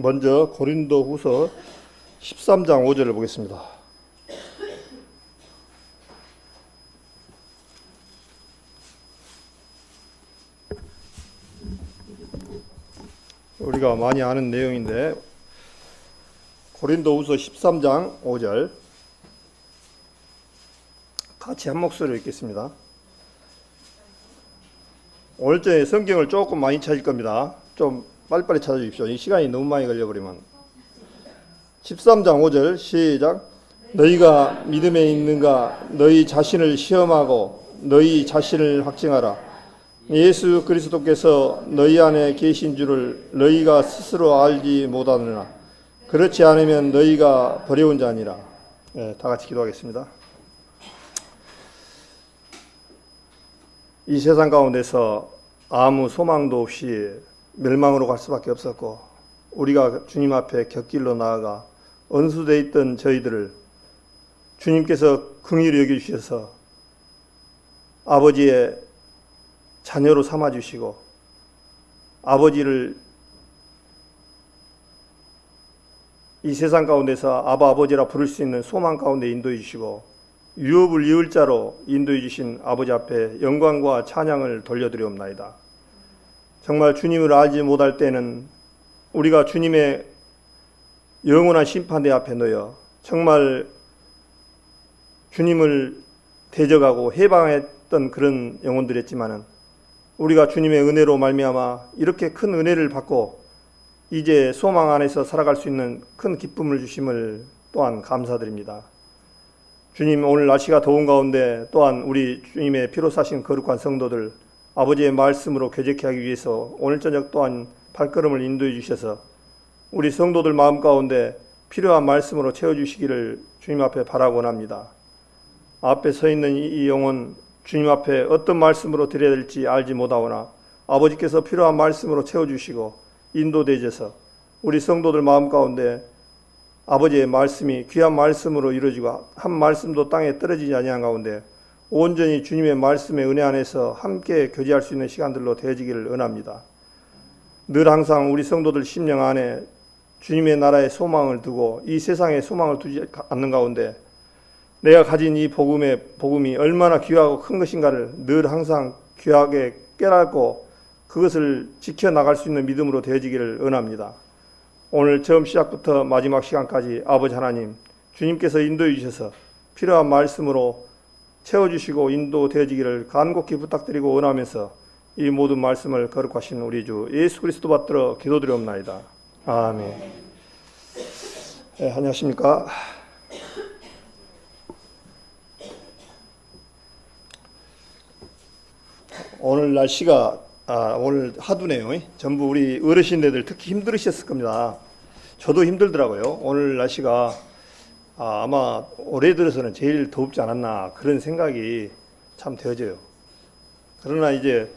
먼저 고린도후서 13장 5절을 보겠습니다. 우리가 많이 아는 내용인데 고린도후서 13장 5절 같이 한 목소리로 읽겠습니다. 오늘 저에 성경을 조금 많이 찾을 겁니다. 좀 빨리빨리 찾아주십시오. 이 시간이 너무 많이 걸려버리면. 13장 5절 시작. 너희가 믿음에 있는가 너희 자신을 시험하고 너희 자신을 확증하라. 예수 그리스도께서 너희 안에 계신 줄을 너희가 스스로 알지 못하느냐. 그렇지 않으면 너희가 버려온 자니라. 네, 다 같이 기도하겠습니다. 이 세상 가운데서 아무 소망도 없이 멸망으로 갈 수밖에 없었고, 우리가 주님 앞에 곁길로 나아가 언수되어 있던 저희들을 주님께서 긍휼히 여겨주셔서 아버지의 자녀로 삼아주시고, 아버지를 이 세상 가운데서 아버지라 부를 수 있는 소망 가운데 인도해 주시고, 유업을 이을 자로 인도해 주신 아버지 앞에 영광과 찬양을 돌려드리옵나이다. 정말 주님을 알지 못할 때는 우리가 주님의 영원한 심판대 앞에 놓여 정말 주님을 대적하고 해방했던 그런 영혼들이었지만은, 우리가 주님의 은혜로 말미암아 이렇게 큰 은혜를 받고 이제 소망 안에서 살아갈 수 있는 큰 기쁨을 주심을 또한 감사드립니다. 주님, 오늘 날씨가 더운 가운데 또한 우리 주님의 피로 사신 거룩한 성도들 아버지의 말씀으로 쾌적케 하기 위해서 오늘 저녁 또한 발걸음을 인도해 주셔서 우리 성도들 마음 가운데 필요한 말씀으로 채워주시기를 주님 앞에 바라곤 합니다. 앞에 서 있는 이 영혼 주님 앞에 어떤 말씀으로 드려야 될지 알지 못하오나 아버지께서 필요한 말씀으로 채워주시고 인도되셔서 우리 성도들 마음 가운데 아버지의 말씀이 귀한 말씀으로 이루어지고 한 말씀도 땅에 떨어지지 아니한 가운데 온전히 주님의 말씀의 은혜 안에서 함께 교제할 수 있는 시간들로 되어지기를 원합니다. 늘 항상 우리 성도들 심령 안에 주님의 나라의 소망을 두고 이 세상에 소망을 두지 않는 가운데 내가 가진 이 복음이 얼마나 귀하고 큰 것인가를 늘 항상 귀하게 깨닫고 그것을 지켜나갈 수 있는 믿음으로 되어지기를 원합니다. 오늘 처음 시작부터 마지막 시간까지 아버지 하나님, 주님께서 인도해 주셔서 필요한 말씀으로 채워주시고 인도되어지기를 간곡히 부탁드리고 원하면서 이 모든 말씀을 거룩하신 우리 주 예수 그리스도 받들어 기도드리옵나이다. 아멘. 네, 안녕하십니까. 오늘 날씨가 오늘 하두네요. 전부 우리 어르신들 특히 힘들으셨을 겁니다. 저도 힘들더라고요. 오늘 날씨가 아마 올해 들어서는 제일 덥지 않았나 그런 생각이 참 되어져요. 그러나 이제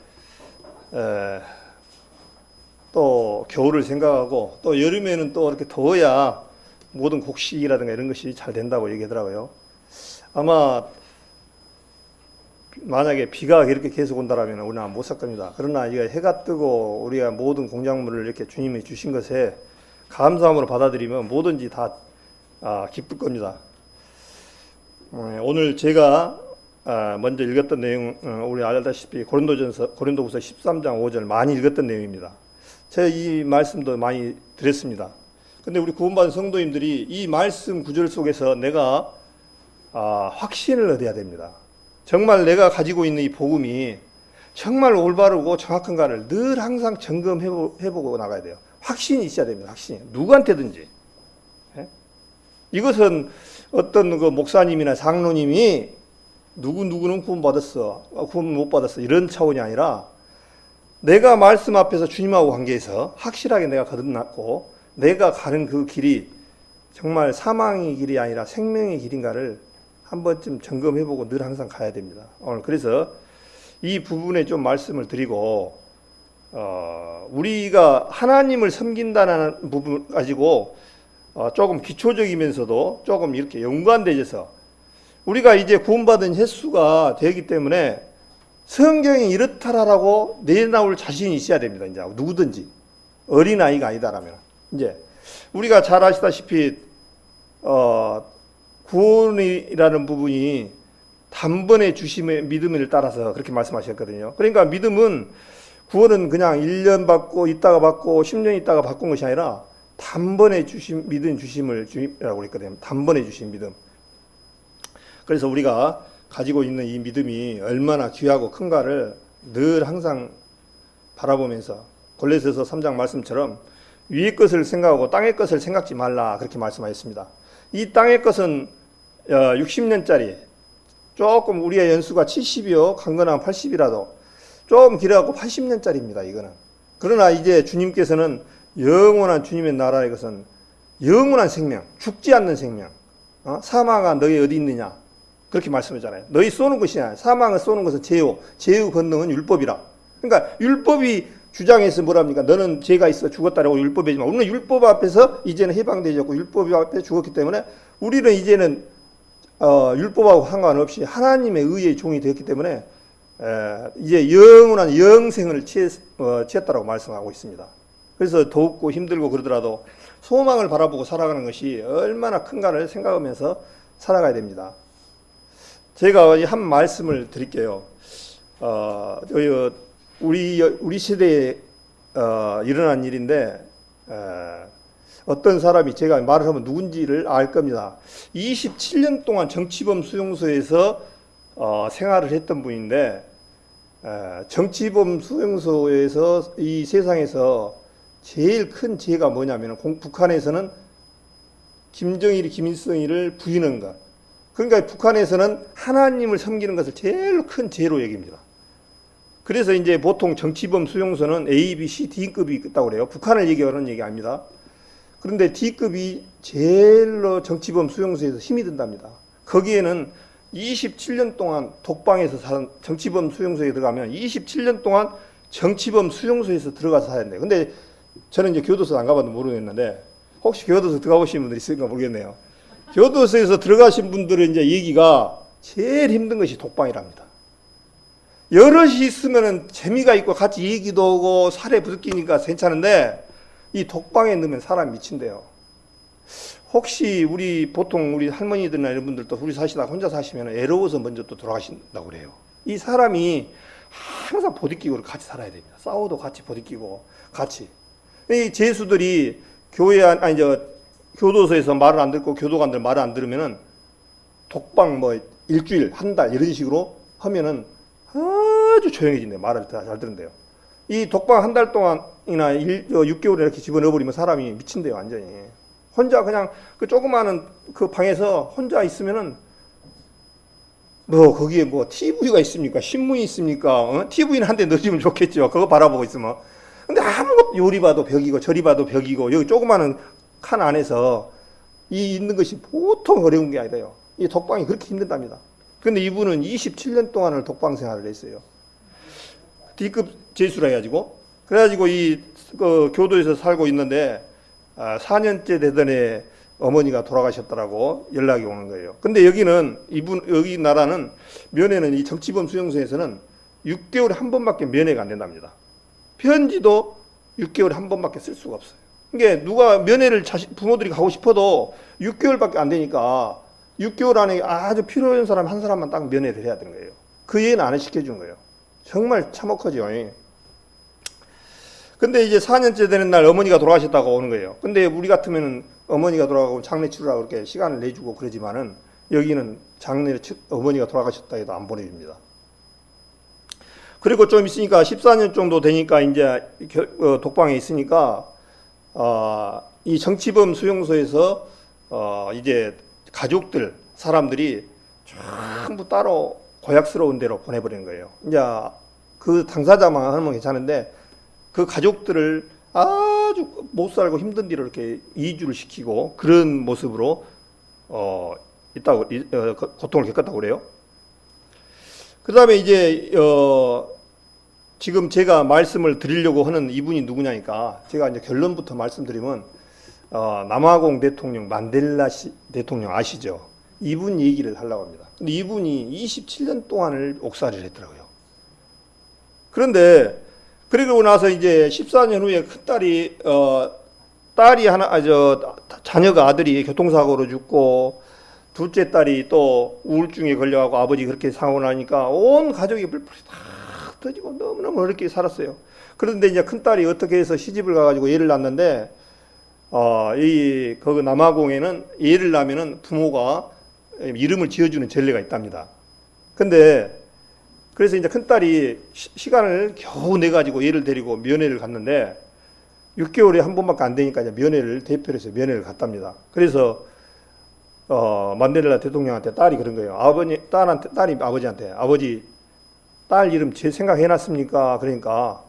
또 겨울을 생각하고 또 여름에는 또 이렇게 더워야 모든 곡식이라든가 이런 것이 잘 된다고 얘기하더라고요. 아마 만약에 비가 이렇게 계속 온다라면 우리는 못 살 겁니다. 그러나 이게 해가 뜨고 우리가 모든 공작물을 이렇게 주님이 주신 것에 감사함으로 받아들이면 뭐든지 다 기쁠 겁니다. 오늘 제가 먼저 읽었던 내용, 우리 알다시피 고린도후서 13장 5절 많이 읽었던 내용입니다. 제가 이 말씀도 많이 드렸습니다. 근데 우리 구원받은 성도님들이 이 말씀 구절 속에서 내가 확신을 얻어야 됩니다. 정말 내가 가지고 있는 이 복음이 정말 올바르고 정확한가를 늘 항상 점검해보고 나가야 돼요. 확신이 있어야 됩니다. 확신이. 누구한테든지. 이것은 어떤 그 목사님이나 장로님이 누구는 구원받았어, 구원 못 받았어 이런 차원이 아니라 내가 말씀 앞에서 주님하고 관계에서 확실하게 내가 거듭났고 내가 가는 그 길이 정말 사망의 길이 아니라 생명의 길인가를 한 번쯤 점검해보고 늘 항상 가야 됩니다. 오늘 그래서 이 부분에 좀 말씀을 드리고 우리가 하나님을 섬긴다는 부분 가지고 조금 기초적이면서도 조금 이렇게 연관되어서 우리가 이제 구원받은 횟수가 되기 때문에 성경이 이렇다라고 내나올 자신이 있어야 됩니다. 이제 누구든지 어린아이가 아니다라면 이제 우리가 잘 아시다시피 구원이라는 부분이 단번에 주심의 믿음을 따라서 그렇게 말씀하셨거든요. 그러니까 믿음은 구원은 그냥 1년 받고 있다가 받고 10년 있다가 바꾼 것이 아니라 단번에 믿음 주심을 주라고 그랬거든요. 단번에 주신 믿음. 그래서 우리가 가지고 있는 이 믿음이 얼마나 귀하고 큰가를 늘 항상 바라보면서 골로새서 3장 말씀처럼 위의 것을 생각하고 땅의 것을 생각지 말라 그렇게 말씀하셨습니다. 이 땅의 것은 60년짜리 조금 우리의 연수가 70이요 강건하면 80이라도 조금 길어갖고 80년짜리입니다. 이거는. 그러나 이제 주님께서는 영원한 주님의 나라의 것은 영원한 생명, 죽지 않는 생명. 사망아 너희 어디 있느냐 그렇게 말씀하잖아요. 너희 쏘는 것이 아니라 사망을 쏘는 것은 죄의 권능은 율법이라. 그러니까 율법이 주장해서 뭐랍니까? 너는 죄가 있어 죽었다라고 율법이지만 우리는 율법 앞에서 이제는 해방되었고 율법 앞에 죽었기 때문에 우리는 이제는 율법하고 상관없이 하나님의 의의 종이 되었기 때문에 이제 영원한 영생을 취했다라고 말씀하고 있습니다. 그래서 더욱고 힘들고 그러더라도 소망을 바라보고 살아가는 것이 얼마나 큰가를 생각하면서 살아가야 됩니다. 제가 한 말씀을 드릴게요. 우리 시대에 일어난 일인데 어떤 사람이 제가 말을 하면 누군지를 알 겁니다. 27년 동안 정치범 수용소에서 생활을 했던 분인데 정치범 수용소에서 이 세상에서 제일 큰 죄가 뭐냐면 북한에서는 김정일이 김일성이를 부인한 것. 그러니까 북한에서는 하나님을 섬기는 것을 제일 큰 죄로 여깁니다. 그래서 이제 보통 정치범 수용소는 A, B, C, D급이 있다고 그래요. 북한을 얘기하는 얘기 아닙니다. 그런데 D급이 제일로 정치범 수용소에서 힘이 든답니다. 거기에는 27년 동안 독방에서 산 정치범 수용소에 들어가면 27년 동안 정치범 수용소에서 들어가서 살아야 돼요. 근데 저는 이제 교도소 안 가봐도 모르겠는데 혹시 교도소 들어가보신 분들이 있을까 모르겠네요. 교도소에서 들어가신 분들은 이제 얘기가 제일 힘든 것이 독방이랍니다. 여럿이 있으면 재미가 있고 같이 얘기도 하고 살에 부딪히니까 괜찮은데 이 독방에 넣으면 사람 미친대요. 혹시 보통 우리 할머니들이나 이런 분들도 우리 사시다가 혼자 사시면 애로워서 먼저 또 돌아가신다고 그래요. 이 사람이 항상 보디끼고 같이 살아야 됩니다. 싸워도 같이 보디끼고 같이. 이 죄수들이 교도소에서 말을 안 듣고 교도관들 말을 안 들으면은 독방 일주일, 한 달 이런 식으로 하면은 아주 조용해진대요. 말을 잘 들은대요. 이 독방 한 달 동안이나 6개월 이렇게 집어넣어버리면 사람이 미친대요. 완전히. 혼자 그냥 그 조그마한 그 방에서 혼자 있으면은 거기에 TV가 있습니까? 신문이 있습니까? TV는 한 대 넣어주면 좋겠죠. 그거 바라보고 있으면. 근데 아무것도 요리 봐도 벽이고 저리 봐도 벽이고 여기 조그마한 칸 안에서 있는 것이 보통 어려운 게 아니라요. 이 독방이 그렇게 힘들답니다. 근데 이분은 27년 동안을 독방 생활을 했어요. D급 죄수라 해가지고. 그래가지고 교도에서 살고 있는데 4년째 되던 애 어머니가 돌아가셨더라고 연락이 오는 거예요. 근데 여기 나라는 면회는 이 정치범 수용소에서는 6개월에 한 번밖에 면회가 안 된답니다. 편지도 6개월에 한 번밖에 쓸 수가 없어요. 그러니까 누가 면회를 부모들이 가고 싶어도 6개월밖에 안 되니까 6개월 안에 아주 필요한 사람 한 사람만 딱 면회를 해야 되는 거예요. 그 예는 안 시켜준 거예요. 정말 참혹하죠. 근데 이제 4년째 되는 날 어머니가 돌아가셨다고 오는 거예요. 근데 우리 같으면 어머니가 돌아가고 장례 치르라고 그렇게 시간을 내주고 그러지만은 여기는 어머니가 돌아가셨다 해도 안 보내줍니다. 그리고 좀 있으니까 14년 정도 되니까 이제 독방에 있으니까 이 정치범 수용소에서 이제 가족들 사람들이 전부 따로 고약스러운 데로 보내버린 거예요. 이제 그 당사자만 하면 괜찮은데 그 가족들을 아주 못 살고 힘든 뒤로 이렇게 이주를 시키고 그런 모습으로 고통을 겪었다고 그래요. 그 다음에 이제 지금 제가 말씀을 드리려고 하는 이분이 누구냐니까 제가 이제 결론부터 말씀드리면 남아공 대통령 만델라 대통령 아시죠? 이분 얘기를 하려고 합니다. 근데 이분이 27년 동안을 옥살이를 했더라고요. 그런데 그리고 나서 이제 14년 후에 큰딸이 딸이 자녀가 아들이 교통사고로 죽고 둘째 딸이 또 우울증에 걸려가고 아버지 그렇게 사고를 하니까 온 가족이 불풀이 다 터지고 너무너무 어렵게 살았어요. 그런데 이제 큰 딸이 어떻게 해서 시집을 가가지고 애를 낳는데, 거기 남아공에는 애를 낳으면은 부모가 이름을 지어주는 전례가 있답니다. 근데 그래서 이제 큰 딸이 시간을 겨우 내 가지고 애를 데리고 면회를 갔는데 6개월에 한 번밖에 안 되니까 이제 면회를 대표로 해서 면회를 갔답니다. 그래서 만델라 대통령한테 딸이 그런 거예요. 딸이 아버지한테, 아버지 딸 이름 제 생각해놨습니까? 그러니까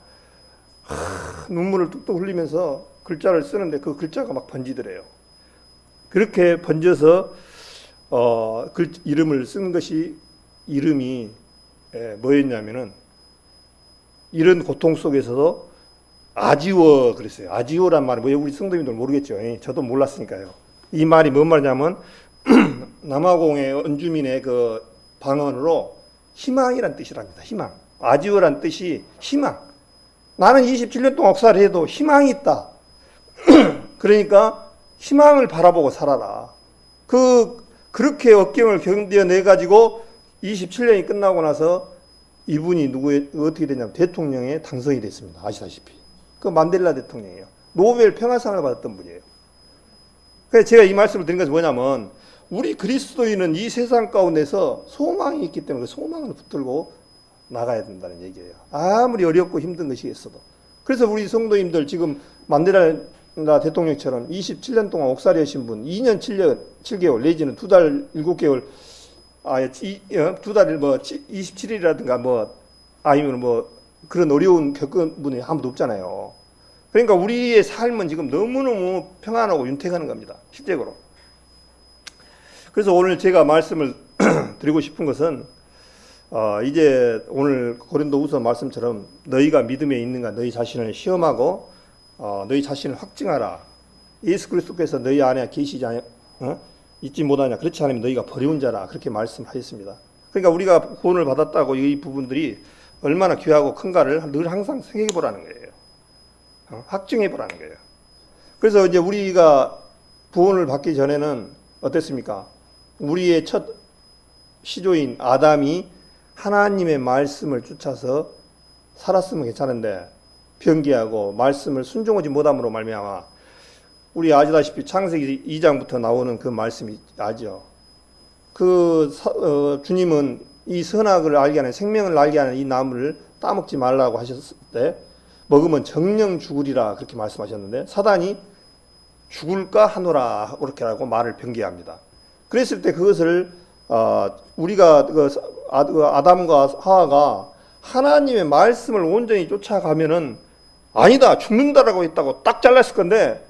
눈물을 뚝뚝 흘리면서 글자를 쓰는데 그 글자가 막 번지더래요. 그렇게 번져서 이름을 쓴 것이, 이름이 뭐였냐면은, 이런 고통 속에서도 아지워 그랬어요. 아지워란 말이 뭐예요? 우리 성도님들 모르겠죠. 저도 몰랐으니까요. 이 말이 뭔 말이냐면 남아공의 원주민의 그 방언으로 희망이란 뜻이랍니다. 희망. 아지워란 뜻이 희망. 나는 27년 동안 역사를 해도 희망이 있다. 그러니까 희망을 바라보고 살아라. 그렇게 역경을 견뎌내 가지고 27년이 끝나고 나서 이분이 어떻게 되냐면 대통령에 당선이 됐습니다. 아시다시피. 그 만델라 대통령이에요. 노벨 평화상을 받았던 분이에요. 그래서 제가 이 말씀을 드린 것은 뭐냐면, 우리 그리스도인은 이 세상 가운데서 소망이 있기 때문에 그 소망을 붙들고 나가야 된다는 얘기예요. 아무리 어렵고 힘든 것이 있어도. 그래서 우리 성도님들 지금 만델라 대통령처럼 27년 동안 옥살이 하신 분, 2년 7개월 내지는 2달 7개월, 두 달을 27일이라든가 아니면 그런 어려운 겪은 분이 아무도 없잖아요. 그러니까 우리의 삶은 지금 너무너무 평안하고 윤택하는 겁니다. 실제로. 그래서 오늘 제가 말씀을 드리고 싶은 것은, 이제 오늘 고린도후서 말씀처럼 너희가 믿음에 있는가 너희 자신을 시험하고 너희 자신을 확증하라. 예수 그리스도께서 너희 안에 계시지 있지 못하냐. 그렇지 않으면 너희가 버려온 자라. 그렇게 말씀하셨습니다. 그러니까 우리가 구원을 받았다고 이 부분들이 얼마나 귀하고 큰가를 늘 항상 생각해 보라는 거예요. 확증해 보라는 거예요. 그래서 이제 우리가 구원을 받기 전에는 어땠습니까? 우리의 첫 시조인 아담이 하나님의 말씀을 쫓아서 살았으면 괜찮은데 변기하고 말씀을 순종하지 못함으로 말미암아, 우리 아시다시피 창세기 2장부터 나오는 그 말씀이 아죠. 주님은 이 선악을 알게 하는, 생명을 알게 하는 이 나무를 따먹지 말라고 하셨을 때 먹으면 정령 죽으리라 그렇게 말씀하셨는데, 사단이 죽을까 하노라 그렇게라고 말을 변개합니다. 그랬을 때 그것을 우리가 아담과 하와가 하나님의 말씀을 온전히 쫓아가면은 아니다 죽는다라고 했다고 딱 잘랐을 건데,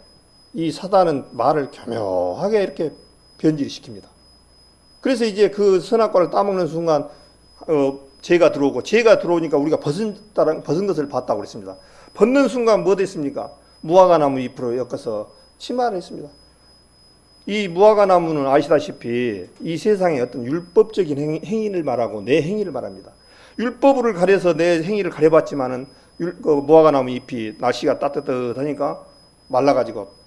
이 사단은 말을 교묘하게 이렇게 변질을 시킵니다. 그래서 이제 그 선악과를 따먹는 순간 죄가 들어오니까 우리가 벗은 것을 봤다고 그랬습니다. 벗는 순간 뭐 됐습니까? 무화과나무 잎으로 엮어서 치마를 했습니다. 이 무화과나무는 아시다시피 이 세상의 어떤 율법적인 행위를 말하고 내 행위를 말합니다. 율법을 가려서 내 행위를 가려봤지만은 무화과나무 잎이 날씨가 따뜻하니까 말라가지고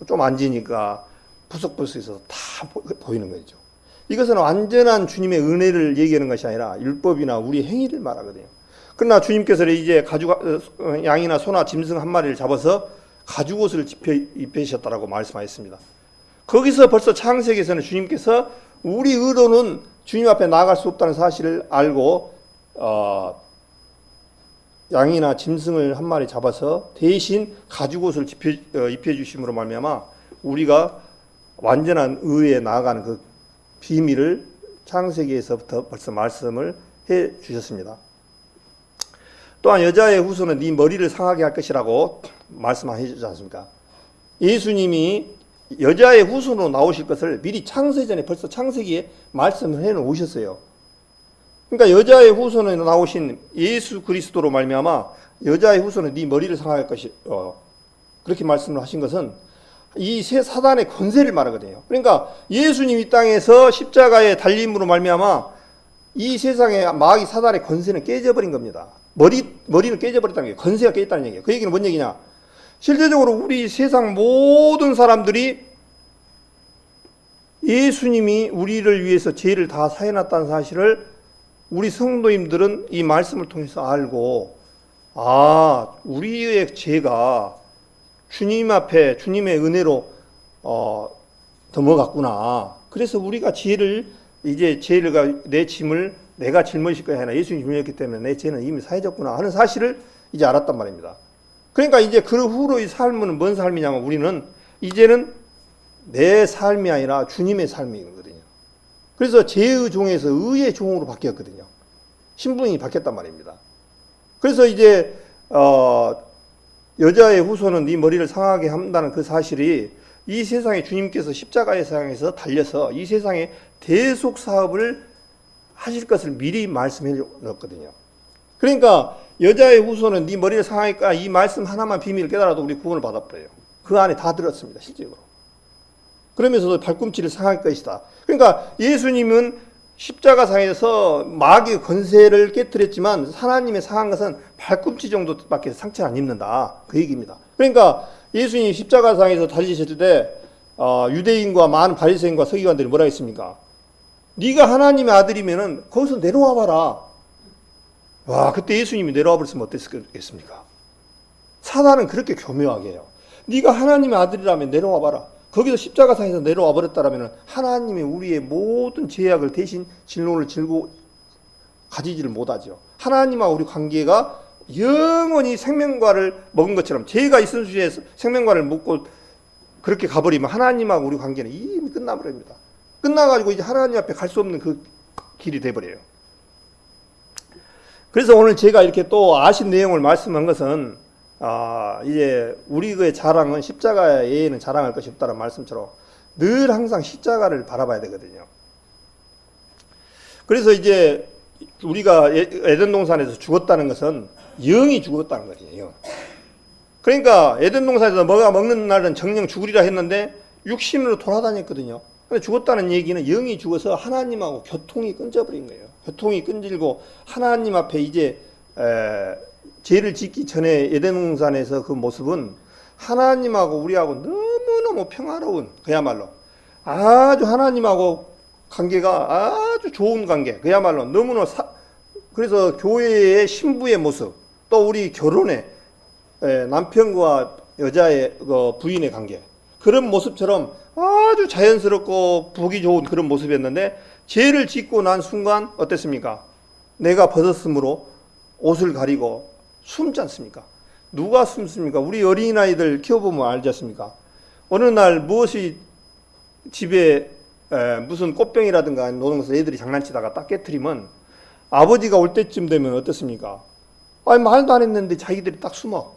좀 안 지니까 푸석푸석해서 다 보이는 거죠. 이것은 완전한 주님의 은혜를 얘기하는 것이 아니라 율법이나 우리 행위를 말하거든요. 그러나 주님께서는 이제 양이나 소나 짐승 한 마리를 잡아서 가죽옷을 입히셨다라고 말씀하셨습니다. 거기서 벌써 창세기에서는 주님께서 우리 의도는 주님 앞에 나아갈 수 없다는 사실을 알고 양이나 짐승을 한 마리 잡아서 대신 가죽옷을 입혀주심으로 말미암아 우리가 완전한 의에 나아가는 그 비밀을 창세기에서부터 벌써 말씀을 해 주셨습니다. 또한 여자의 후손은 네 머리를 상하게 할 것이라고 말씀해 주지 않습니까? 예수님이 여자의 후손으로 나오실 것을 미리 창세전에 벌써 창세기에 말씀을 해 놓으셨어요. 그러니까 여자의 후손으로 나오신 예수 그리스도로 말미암아 여자의 후손은 네 머리를 상할 것이 그렇게 말씀을 하신 것은 이 세 사단의 권세를 말하거든요. 그러니까 예수님 이 땅에서 십자가의 달림으로 말미암아 이 세상의 마귀 사단의 권세는 깨져버린 겁니다. 머리는 깨져버렸다는 게 권세가 깨졌다는 얘기예요. 그 얘기는 뭔 얘기냐? 실제적으로 우리 세상 모든 사람들이 예수님이 우리를 위해서 죄를 다 사해놨다는 사실을 우리 성도님들은 이 말씀을 통해서 알고, 우리의 죄가 주님 앞에 주님의 은혜로 넘어갔구나. 그래서 우리가 내 짐을 내가 짊어질 거야 하나 예수님이 짊어졌기 때문에 내 죄는 이미 사해졌구나 하는 사실을 이제 알았단 말입니다. 그러니까 이제 그 후로의 삶은 뭔 삶이냐면, 우리는 이제는 내 삶이 아니라 주님의 삶이거든요. 그래서 죄의 종에서 의의 종으로 바뀌었거든요. 신분이 바뀌었단 말입니다. 그래서 이제 여자의 후손은 네 머리를 상하게 한다는 그 사실이 이 세상에 주님께서 십자가의 상에서 달려서 이 세상에 대속 사업을 하실 것을 미리 말씀해 줬거든요. 그러니까 여자의 후손은 네 머리를 상하니까 이 말씀 하나만 비밀을 깨달아도 우리 구원을 받아버려요. 그 안에 다 들었습니다, 실제로. 그러면서도 발꿈치를 상할 것이다. 그러니까 예수님은 십자가상에서 마귀의 권세를 깨뜨렸지만 하나님의 상한 것은 발꿈치 정도밖에 상처 안 입는다. 그 얘기입니다. 그러니까 예수님이 십자가상에서 달리셨을 때 유대인과 많은 바리새인과 서기관들이 뭐라 했습니까? 네가 하나님의 아들이면은 거기서 내려와 봐라. 와, 그때 예수님이 내려와 버렸으면 어땠겠습니까? 사단은 그렇게 교묘하게 해요. 네가 하나님의 아들이라면 내려와 봐라. 거기서 십자가상에서 내려와 버렸다라면 하나님이 우리의 모든 죄악을 대신 진노를 질고 가지지를 못하죠. 하나님과 우리 관계가 영원히 생명과를 먹은 것처럼, 죄가 있은 수에 생명과를 먹고 그렇게 가버리면 하나님하고 우리 관계는 이미 끝나버립니다. 끝나가지고 이제 하나님 앞에 갈 수 없는 그 길이 돼버려요. 그래서 오늘 제가 이렇게 또 아신 내용을 말씀한 것은, 이제 우리의 자랑은 십자가 외에는 자랑할 것이 없다는 말씀처럼 늘 항상 십자가를 바라봐야 되거든요. 그래서 이제 우리가 에덴 동산에서 죽었다는 것은 영이 죽었다는 거예요. 그러니까 에덴 동산에서 뭐가 먹는 날은 정령 죽으리라 했는데 육신으로 돌아다녔거든요. 근데 죽었다는 얘기는 영이 죽어서 하나님하고 교통이 끊어버린 거예요. 교통이 끊질고 하나님 앞에 이제 죄를 짓기 전에 에덴 동산에서 그 모습은 하나님하고 우리하고 너무너무 평화로운, 그야말로 아주 하나님하고 관계가 아주 좋은 관계, 그야말로 너무나 그래서 교회의 신부의 모습, 또 우리 결혼의 남편과 여자의 부인의 관계, 그런 모습처럼 아주 자연스럽고 보기 좋은 그런 모습이었는데, 죄를 짓고 난 순간 어땠습니까? 내가 벗었으므로 옷을 가리고 숨지 않습니까? 누가 숨습니까? 우리 어린아이들 키워보면 알지 않습니까? 어느 날 무엇이 집에 무슨 꽃병이라든가 노는 것을 애들이 장난치다가 딱 깨트리면 아버지가 올 때쯤 되면 어떻습니까? 말도 안 했는데 자기들이 딱 숨어.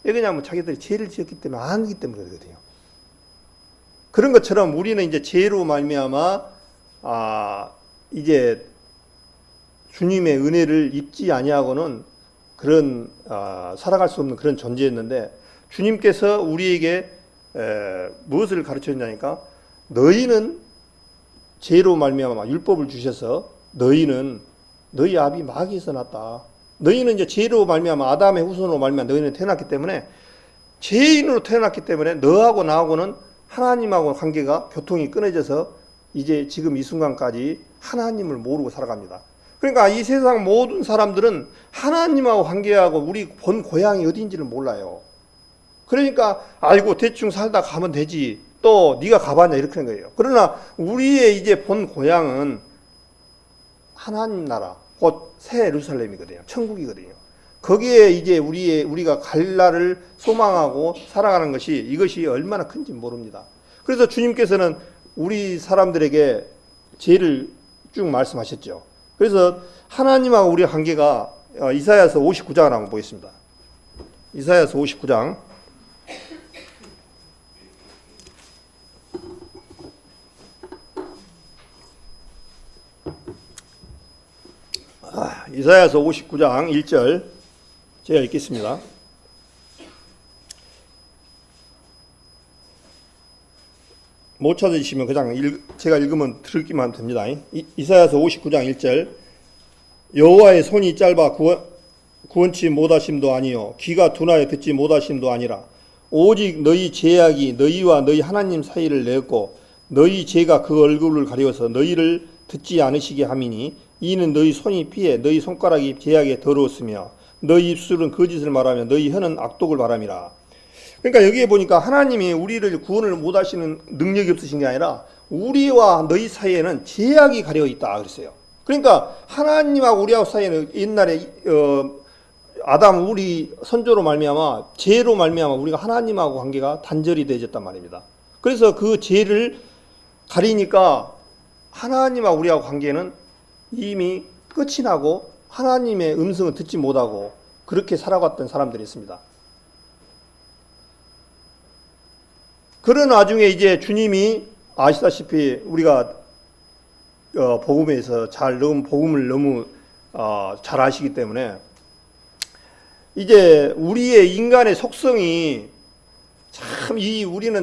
왜 그러냐면 자기들이 죄를 지었기 때문에 안 하기 때문에 그러거든요. 그런 것처럼 우리는 이제 죄로 말미암아 이제 주님의 은혜를 입지 아니하고는 그런 살아갈 수 없는 그런 존재였는데, 주님께서 우리에게 무엇을 가르쳤냐니까, 너희는 죄로 말미암아 율법을 주셔서 너희는 너희 아비 마귀에서 났다. 너희는 이제 죄로 말미암아 아담의 후손으로 말미암아 너희는 태어났기 때문에, 죄인으로 태어났기 때문에 너하고 나하고는 하나님하고 관계가 교통이 끊어져서 이제 지금 이 순간까지 하나님을 모르고 살아갑니다. 그러니까 이 세상 모든 사람들은 하나님하고 관계하고 우리 본 고향이 어딘지를 몰라요. 그러니까 아이고 대충 살다 가면 되지, 또 네가 가봤냐 이렇게 하는 거예요. 그러나 우리의 이제 본 고향은 하나님 나라, 곧 새 예루살렘이거든요. 천국이거든요. 거기에 이제 우리가 갈 날을 소망하고 살아가는 것이, 이것이 얼마나 큰지 모릅니다. 그래서 주님께서는 우리 사람들에게 죄를 쭉 말씀하셨죠. 그래서 하나님하고 우리의 관계가 이사야서 59장을 한번 보겠습니다. 이사야서 59장. 이사야서 59장 1절 제가 읽겠습니다. 못 찾으시면 그냥 제가 읽으면 들기만 됩니다. 이사야서 59장 1절. 여호와의 손이 짧아 구원치 못하심도 아니요 귀가 둔하여 듣지 못하심도 아니라 오직 너희 죄악이 너희와 너희 하나님 사이를 내었고 너희 죄가 그 얼굴을 가려서 너희를 듣지 않으시게 함이니 이는 너희 손이 피해 너희 손가락이 죄악에 더러웠으며 너희 입술은 거짓을 말하며 너희 혀는 악독을 말함이라. 그러니까 여기에 보니까 하나님이 우리를 구원을 못 하시는 능력이 없으신 게 아니라 우리와 너희 사이에는 죄악이 가려 있다 그랬어요. 그러니까 하나님하고 우리하고 사이에는 옛날에 아담 우리 선조로 말미암아 죄로 말미암아 우리가 하나님하고 관계가 단절이 되어졌단 말입니다. 그래서 그 죄를 가리니까 하나님하고 우리하고 관계는 이미 끝이 나고 하나님의 음성을 듣지 못하고 그렇게 살아갔던 사람들이 있습니다. 그런 와중에 이제 주님이 아시다시피 우리가 복음에서 복음을 너무 잘 아시기 때문에 이제 우리의 인간의 속성이 참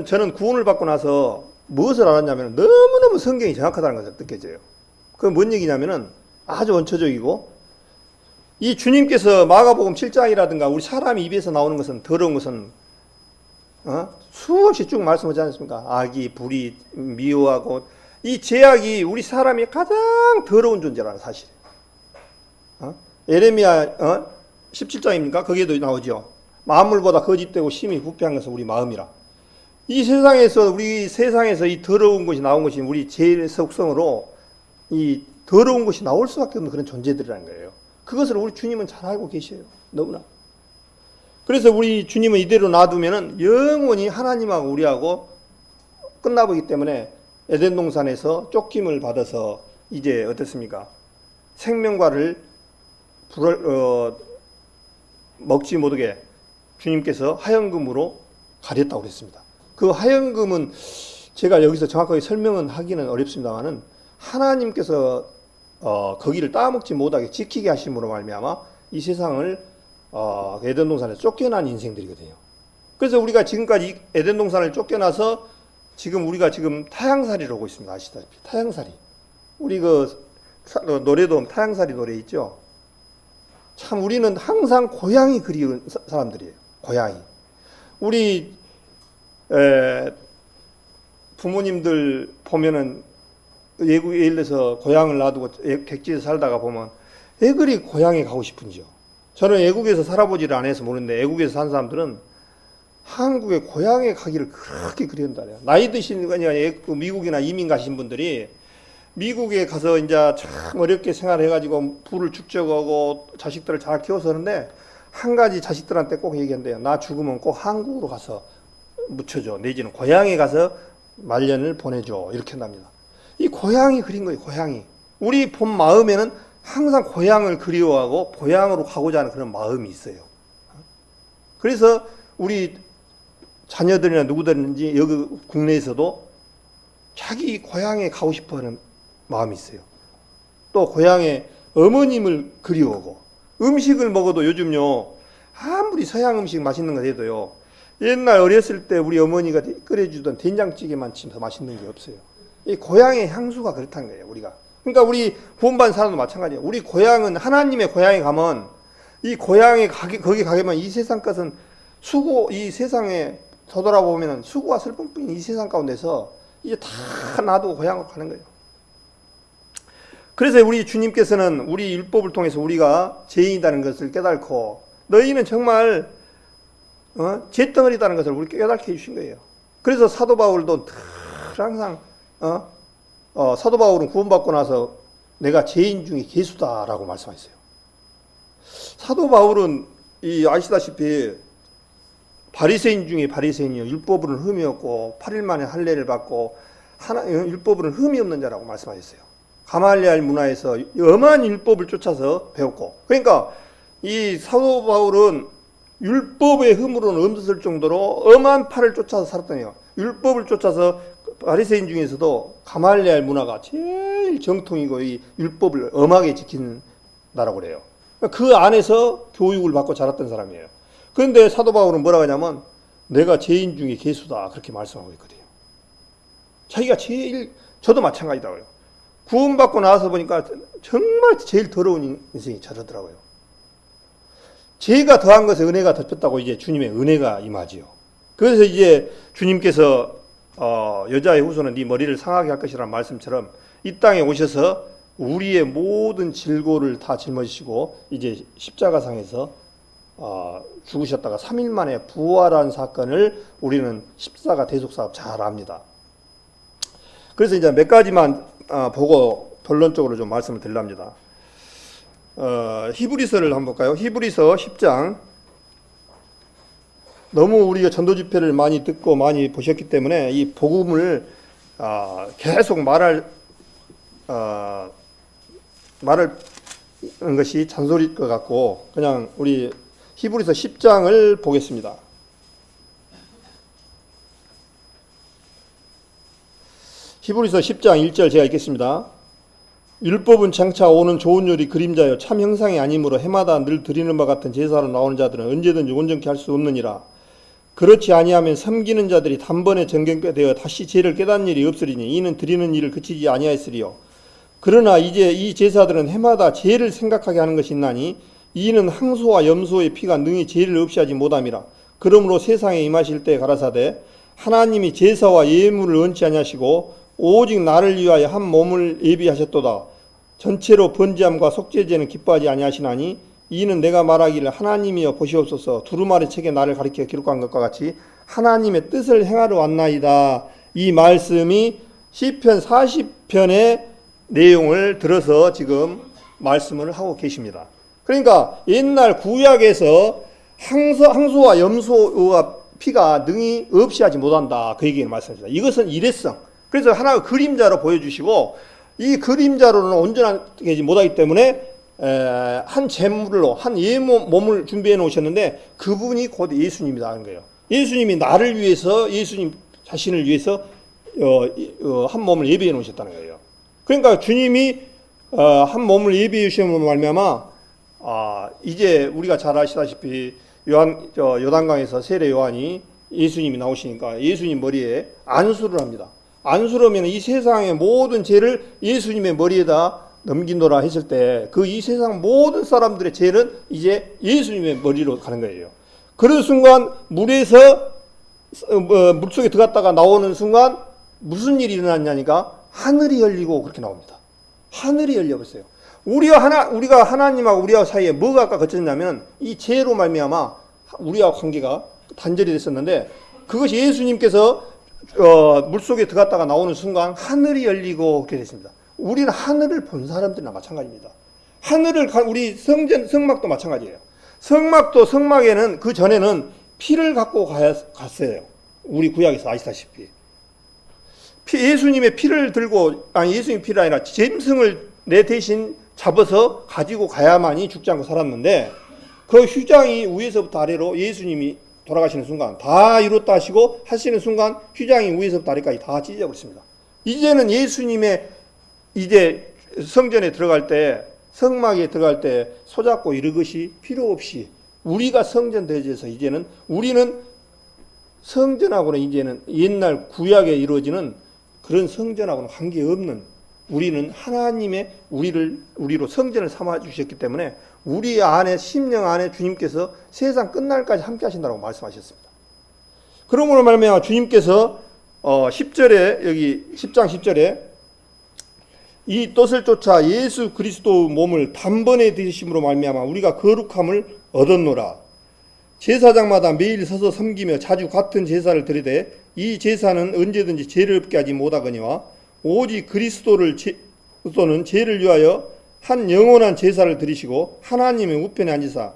저는 구원을 받고 나서 무엇을 알았냐면 너무너무 성경이 정확하다는 것을 느껴져요. 그건 뭔 얘기냐면은 아주 원초적이고 이 주님께서 마가복음 7장이라든가 우리 사람 입에서 나오는 것은 더러운 것은 수없이 쭉 말씀하지 않습니까? 악이, 불이, 미워하고 이 죄악이 우리 사람이 가장 더러운 존재라는 사실. 예레미야 17장입니까? 거기에도 나오죠. 만물보다 거짓되고 심히 부패한 것은 우리 마음이라. 이 세상에서 이 더러운 것이 나온 것이 우리 죄의 속성으로 이 더러운 것이 나올 수밖에 없는 그런 존재들이라는 거예요. 그것을 우리 주님은 잘 알고 계셔요. 너무나. 그래서 우리 주님은 이대로 놔두면은 영원히 하나님하고 우리하고 끝나보기 때문에 에덴 동산에서 쫓김을 받아서 이제 어떻습니까? 생명과를 먹지 못하게 주님께서 하얀금으로 가렸다고 그랬습니다. 그 하얀금은 제가 여기서 정확하게 설명은 하기는 어렵습니다만은 하나님께서 거기를 따먹지 못하게 지키게 하심으로 말미암아 이 세상을 에덴 동산에서 쫓겨난 인생들이거든요. 그래서 우리가 지금까지 에덴 동산을 쫓겨나서 우리가 지금 타향살이를 오고 있습니다. 아시다시피 타향살이. 우리 노래도 타향살이 노래 있죠. 참 우리는 항상 고향이 그리운 사람들이에요. 고향이. 우리 부모님들 보면은 외국에 예를 들어서 고향을 놔두고 객지에서 살다가 보면 왜 그리 고향에 가고 싶은지요. 저는 외국에서 살아보지를 않아서 모르는데 외국에서 산 사람들은 한국의 고향에 가기를 그렇게 그리운다 그래요. 나이 드신 미국이나 이민 가신 분들이 미국에 가서 이제 참 어렵게 생활해가지고 부를 축적하고 자식들을 잘 키워서 하는데 한 가지 자식들한테 꼭 얘기한대요. 나 죽으면 꼭 한국으로 가서 묻혀줘. 내지는 고향에 가서 말년을 보내줘. 이렇게 한답니다. 이 고향이 그린 거예요. 고향이. 우리 본 마음에는 항상 고향을 그리워하고 고향으로 가고자 하는 그런 마음이 있어요. 그래서 우리 자녀들이나 누구든지 여기 국내에서도 자기 고향에 가고 싶어하는 마음이 있어요. 또 고향에 어머님을 그리워하고 음식을 먹어도 요즘요 아무리 서양 음식 맛있는 거 해도요 옛날 어렸을 때 우리 어머니가 끓여주던 된장찌개만 더 맛있는 게 없어요. 이 고향의 향수가 그렇다는 거예요. 우리가. 그러니까 우리 구원받은 사람도 마찬가지예요. 우리 고향은 하나님의 고향에 가면 이 고향에 거기 가면 이 세상 것은 이 세상에 되돌아보면 수고와 슬픔뿐인 이 세상 가운데서 이제 다 놔두고 고향으로 가는 거예요. 그래서 우리 주님께서는 우리 율법을 통해서 우리가 죄인이라는 것을 깨닫고 너희는 정말 죄덩어리다는 것을 우리 깨닫게 해주신 거예요. 그래서 사도 바울도 항상 사도 바울은 구원받고 나서 내가 죄인 중에 괴수다라고 말씀하셨어요. 사도 바울은 아시다시피 바리새인 중에 바리새인이요 율법으로는 흠이 없고 8일 만에 할례를 받고 율법으로는 흠이 없는 자라고 말씀하셨어요. 가말리알 문화에서 엄한 율법을 쫓아서 배웠고 그러니까 이 사도 바울은 율법의 흠으로는 없을 정도로 엄한 팔을 쫓아서 살았더니요. 율법을 쫓아서 바리새인 중에서도 가말리알 문화가 제일 정통이고 이 율법을 엄하게 지키는 나라고 그래요. 그 안에서 교육을 받고 자랐던 사람이에요. 그런데 사도 바울은 뭐라고 하냐면 내가 죄인 중에 괴수다 그렇게 말씀하고 있거든요. 자기가 저도 마찬가지다고요. 구원받고 나서 보니까 정말 제일 더러운 인생이 저러더라고요. 죄가 더한 것에 은혜가 덮였다고 이제 주님의 은혜가 임하지요. 그래서 이제 주님께서 여자의 후손은 네 머리를 상하게 할 것이라는 말씀처럼 이 땅에 오셔서 우리의 모든 질고를 다 짊어지시고 이제 십자가상에서 죽으셨다가 3일 만에 부활한 사건을 우리는 십자가 대속사업 잘 압니다. 그래서 이제 몇 가지만 보고 결론적으로 좀 말씀을 드리랍니다. 히브리서를 한번 볼까요? 히브리서 10장. 너무 우리가 전도 집회를 많이 듣고 많이 보셨기 때문에 이 복음을 계속 말하는 것이 잔소리일 것 같고 그냥 우리 히브리서 10장을 보겠습니다. 히브리서 10장 1절 제가 읽겠습니다. 율법은 장차 오는 좋은 요리 그림자여 참 형상이 아니므로 해마다 늘 드리는 바 같은 제사로 나오는 자들은 언제든지 온전케 할 수 없느니라. 그렇지 아니하면 섬기는 자들이 단번에 정결케 되어 다시 죄를 깨닫는 일이 없으리니 이는 드리는 일을 그치지 아니하였으리요. 그러나 이제 이 제사들은 해마다 죄를 생각하게 하는 것이 있나니 이는 항소와 염소의 피가 능히 죄를 없이 하지 못함이라. 그러므로 세상에 임하실 때 가라사대 하나님이 제사와 예물을 원치 아니하시고 오직 나를 위하여 한 몸을 예비하셨도다. 전체로 번제함과 속죄제는 기뻐하지 아니하시나니 이는 내가 말하기를 하나님이여 보시옵소서 두루마리 책에 나를 가리켜 기록한 것과 같이 하나님의 뜻을 행하러 왔나이다. 이 말씀이 시편 40편의 내용을 들어서 지금 말씀을 하고 계십니다. 그러니까 옛날 구약에서 항소와 염소와 피가 능히 없이 하지 못한다. 그 얘기를 말씀하십니다. 이것은 일회성. 그래서 하나의 그림자로 보여주시고 이 그림자로는 온전하게 하지 못하기 때문에 한 제물로 한 몸을 준비해 놓으셨는데 그분이 곧 예수님이다 하는 거예요. 예수님이 나를 위해서 예수님 자신을 위해서 한 몸을 예비해 놓으셨다는 거예요. 그러니까 주님이 한 몸을 예비해 주심으로 말미암아 이제 우리가 잘 아시다시피 요단강에서 세례 요한이 예수님이 나오시니까 예수님 머리에 안수를 합니다. 안수를 하면 이 세상의 모든 죄를 예수님의 머리에다 넘긴노라 했을 때 그 이 세상 모든 사람들의 죄는 이제 예수님의 머리로 가는 거예요. 그런 순간 물에서 물속에 들어갔다가 나오는 순간 무슨 일이 일어났냐니까 하늘이 열리고 그렇게 나옵니다. 하늘이 열려버렸어요. 우리가 하나님하고 우리와 사이에 뭐가 아까 거쳤냐면 이 죄로 말미암아 우리와 관계가 단절이 됐었는데 그것이 예수님께서 물속에 들어갔다가 나오는 순간 하늘이 열리고 그렇게 됐습니다. 우리는 하늘을 본 사람들이나 마찬가지입니다. 우리 성막도 마찬가지예요. 성막도 성막에는 그 전에는 피를 갖고 갔어요. 우리 구약에서 아시다시피. 예수님의 피를 들고, 예수님 피가 아니라 짐승을 내 대신 잡아서 가지고 가야만이 죽지 않고 살았는데 그 휘장이 위에서부터 아래로 예수님이 돌아가시는 순간 다 이뤘다 하시고 하시는 순간 휘장이 위에서부터 아래까지 다 찢어버렸습니다. 이제는 예수님의 이제 성전에 들어갈 때 성막에 들어갈 때 손잡고 이런 것이 필요 없이 우리가 성전 대지에서 이제는 우리는 성전하고는 이제는 옛날 구약에 이루어지는 그런 성전하고는 관계없는 우리는 하나님의 우리로 성전을 삼아 주셨기 때문에 우리 안에 심령 안에 주님께서 세상 끝날까지 함께 하신다고 말씀하셨습니다. 그러므로 말미암아 주님께서 10절에 여기 10장 10절에 이 뜻을 쫓아 예수 그리스도 몸을 단번에 드심으로 말미암아 우리가 거룩함을 얻었노라. 제사장마다 매일 서서 섬기며 자주 같은 제사를 드리되 이 제사는 언제든지 죄를 없게 하지 못하거니와 오직 그리스도는 죄를 위하여 한 영원한 제사를 드리시고 하나님의 우편에 앉으사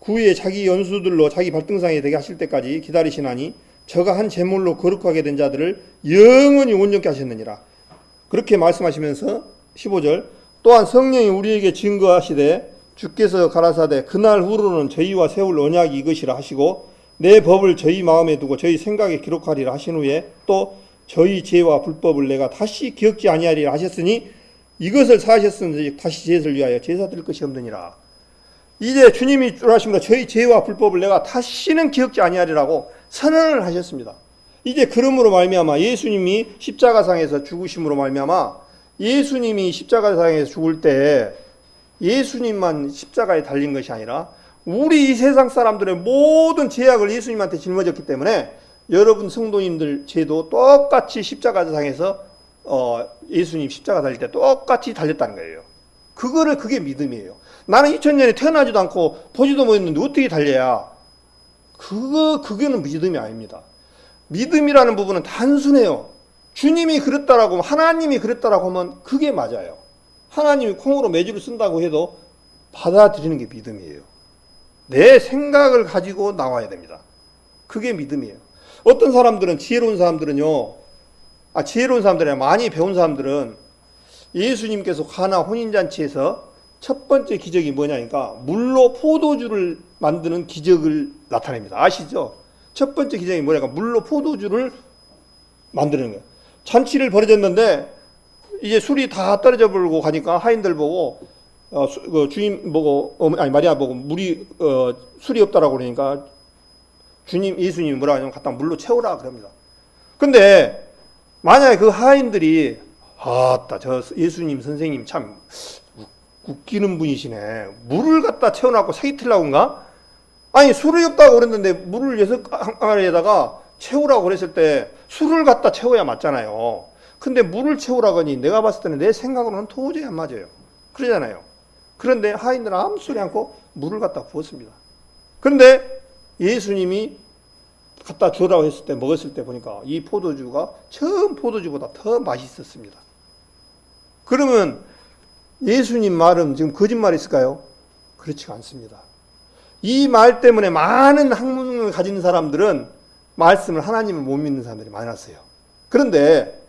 구에 자기 연수들로 자기 발등상에 되게 하실 때까지 기다리시나니 저가 한 제물로 거룩하게 된 자들을 영원히 온전케 하셨느니라. 그렇게 말씀하시면서 15절 또한 성령이 우리에게 증거하시되 주께서 가라사대 그날 후로는 저희와 세울 언약이 이것이라 하시고 내 법을 저희 마음에 두고 저희 생각에 기록하리라 하신 후에 또 저희 죄와 불법을 내가 다시 기억지 아니하리라 하셨으니 이것을 사하셨으니 다시 제사를 위하여 제사 드릴 것이 없느니라. 이제 주님이 주하십니다. 저희 죄와 불법을 내가 다시는 기억지 아니하리라고 선언을 하셨습니다. 이제 그러므로 말미암아 예수님이 십자가상에서 죽으심으로 말미암아 예수님이 십자가상에서 죽을 때 예수님만 십자가에 달린 것이 아니라 우리 이 세상 사람들의 모든 죄악을 예수님한테 짊어졌기 때문에 여러분 성도님들 죄도 똑같이 십자가상에서 예수님 십자가 달릴 때 똑같이 달렸다는 거예요. 그게 믿음이에요. 나는 2000년에 태어나지도 않고 보지도 못했는데 어떻게 달려야? 그거는 믿음이 아닙니다. 믿음이라는 부분은 단순해요. 주님이 그랬다라고, 하나님이 그랬다라고 하면 그게 맞아요. 하나님이 콩으로 매주를 쓴다고 해도 받아들이는 게 믿음이에요. 내 생각을 가지고 나와야 됩니다. 그게 믿음이에요. 어떤 사람들은, 지혜로운 사람들은요, 지혜로운 사람들이 아니라 많이 배운 사람들은 예수님께서 가나 혼인잔치에서 첫 번째 기적이 뭐냐니까 물로 포도주를 만드는 기적을 나타냅니다. 아시죠? 첫 번째 기적이 뭐냐니까 물로 포도주를 만드는 거예요. 잔치를 벌어졌는데 이제 술이 다 떨어져 버리고 가니까 하인들 보고 주임 보고 마리아 보고 물이 술이 없다라고 그러니까 예수님이 뭐라 하냐면 갖다 물로 채우라 그럽니다. 근데 만약에 그 하인들이 저 예수님 선생님 참 웃기는 분이시네. 물을 갖다 채워놨고 사기틀라고인가? 아니 술이 없다고 그랬는데 물을 6항아리에다가 채우라고 그랬을 때 술을 갖다 채워야 맞잖아요. 근데 물을 채우라고 하니 내가 봤을 때는 내 생각으로는 도저히 안 맞아요. 그러잖아요. 그런데 하인들은 아무 소리 않고 물을 갖다 부었습니다. 그런데 예수님이 갖다 주라고 했을 때 먹었을 때 보니까 이 포도주가 처음 포도주보다 더 맛있었습니다. 그러면 예수님 말은 지금 거짓말이 있을까요? 그렇지가 않습니다. 이 말 때문에 많은 학문을 가진 사람들은 말씀을 하나님을 못 믿는 사람들이 많았어요. 그런데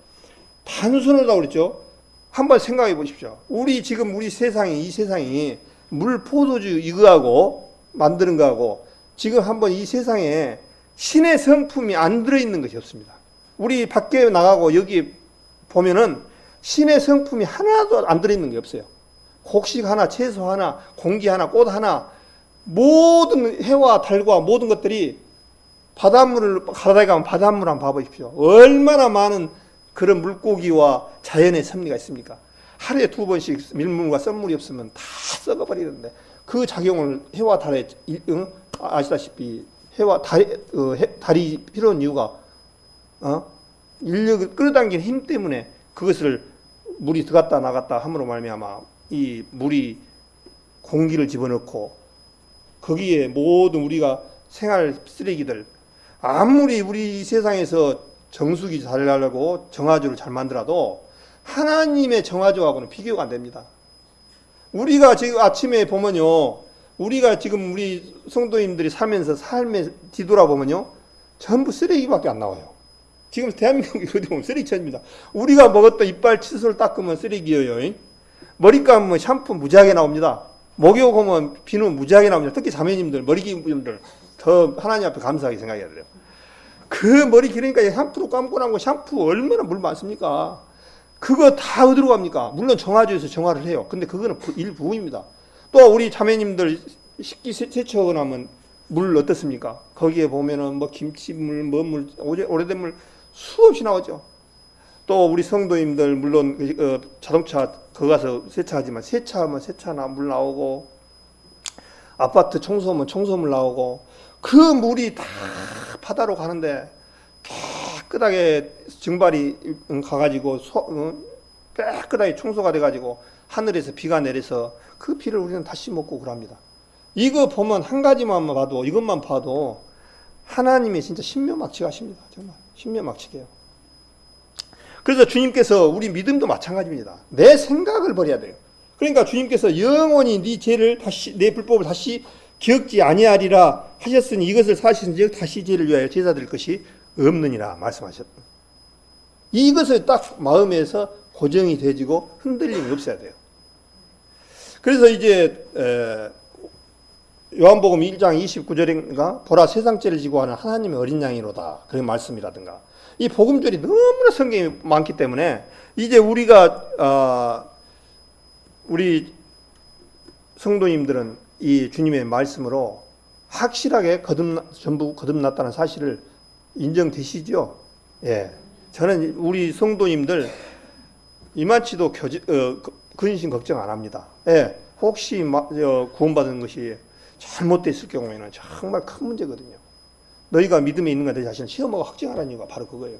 단순하다고 그랬죠. 한번 생각해 보십시오. 우리 세상이, 이 세상이 물 포도주 이거하고 만드는 거하고 지금 한번 이 세상에 신의 성품이 안 들어있는 것이 없습니다. 우리 밖에 나가고 여기 보면은 신의 성품이 하나도 안 들어있는 게 없어요. 곡식 하나, 채소 하나, 공기 하나, 꽃 하나, 모든 해와 달과 모든 것들이 바닷가에 가면 바닷물 한번 봐보십시오. 얼마나 많은 그런 물고기와 자연의 섭리가 있습니까? 하루에 2번씩 밀물과 썬물이 없으면 다 썩어버리는데 그 작용을 해와 달에 아시다시피 해와 달이 필요한 이유가 인력을 끌어당기는 힘 때문에 그것을 물이 들어갔다 나갔다 함으로 말미암아 이 물이 공기를 집어넣고 거기에 모든 우리가 생활 쓰레기들 아무리 우리 세상에서 정수기 잘 하려고 정화조를 잘 만들어도 하나님의 정화조하고는 비교가 안 됩니다. 우리가 지금 아침에 보면요, 우리가 지금 우리 성도님들이 살면서 삶에 뒤돌아보면요, 전부 쓰레기밖에 안 나와요. 지금 대한민국이 어디 보면 쓰레기천입니다. 우리가 먹었던 이빨 칫솔 닦으면 쓰레기예요. 머리 감으면 샴푸 무지하게 나옵니다. 목욕 하면 비누 무지하게 나옵니다. 특히 자매님들, 머리 긴 분들 더 하나님 앞에 감사하게 생각해야 돼요. 그 머리 기르니까 샴푸로 감고 나면 샴푸 얼마나 물 많습니까? 그거 다 어디로 갑니까? 물론 정화조에서 정화를 해요. 근데 그거는 일부입니다. 또 우리 자매님들 식기 세척하고 나면 물 어떻습니까? 거기에 보면은 뭐 김치물, 뭐 물, 오래된 물 수없이 나오죠. 또 우리 성도님들 물론 자동차 거 가서 세차하지만 세차하면 세차나 물 나오고 아파트 청소하면 청소물 나오고 그 물이 다 바다로 가는데 깨끗하게 증발이 가가지고 깨끗하게 청소가 돼가지고 하늘에서 비가 내려서 그 비를 우리는 다시 먹고 그럽니다. 이거 보면 한 가지만 봐도 이것만 봐도 하나님이 진짜 신묘막측하십니다. 정말 신묘막측해요. 그래서 주님께서 우리 믿음도 마찬가지입니다. 내 생각을 버려야 돼요. 그러니까 주님께서 영원히 네 죄를 다시 내 불법을 다시 기억지 아니하리라 하셨으니 이것을 사실은즉 다시 죄를 위하여 제사 드릴 것이 없느니라 말씀하셨다. 이것을 딱 마음에서 고정이 되지고 흔들림이 없어야 돼요. 그래서 이제 요한복음 1장 29절인가 보라 세상죄를 지고 하는 하나님의 어린 양이로다 그런 말씀이라든가 이 복음절이 너무나 성경이 많기 때문에 이제 우리가 우리 성도님들은 이 주님의 말씀으로 확실하게 전부 거듭났다는 사실을 인정되시죠? 예. 저는 우리 성도님들 이만치도 근심 걱정 안 합니다. 예. 혹시 구원받은 것이 잘못됐을 경우에는 정말 큰 문제거든요. 너희가 믿음에 있는가 내 자신을 시험하고 확증하라는 이유가 바로 그거예요.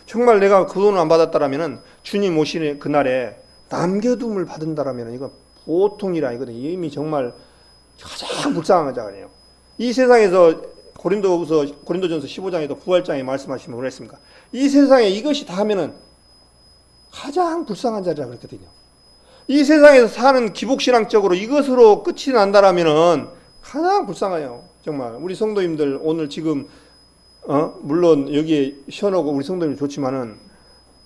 정말 내가 구원을 안 받았다라면 주님 오시는 그날에 남겨둠을 받은다라면 이거 보통 일이 아니거든요. 이미 정말 가장 불쌍한 자가네요. 이 세상에서 고린도전서 15장에도 부활장에 말씀하시면 뭐라 했습니까? 이 세상에 이것이 다 하면은 가장 불쌍한 자리라 그랬거든요. 이 세상에서 사는 기복신앙적으로 이것으로 끝이 난다라면은 가장 불쌍해요. 정말 우리 성도님들 오늘 지금 물론 여기에 시원하고 우리 성도님 좋지만은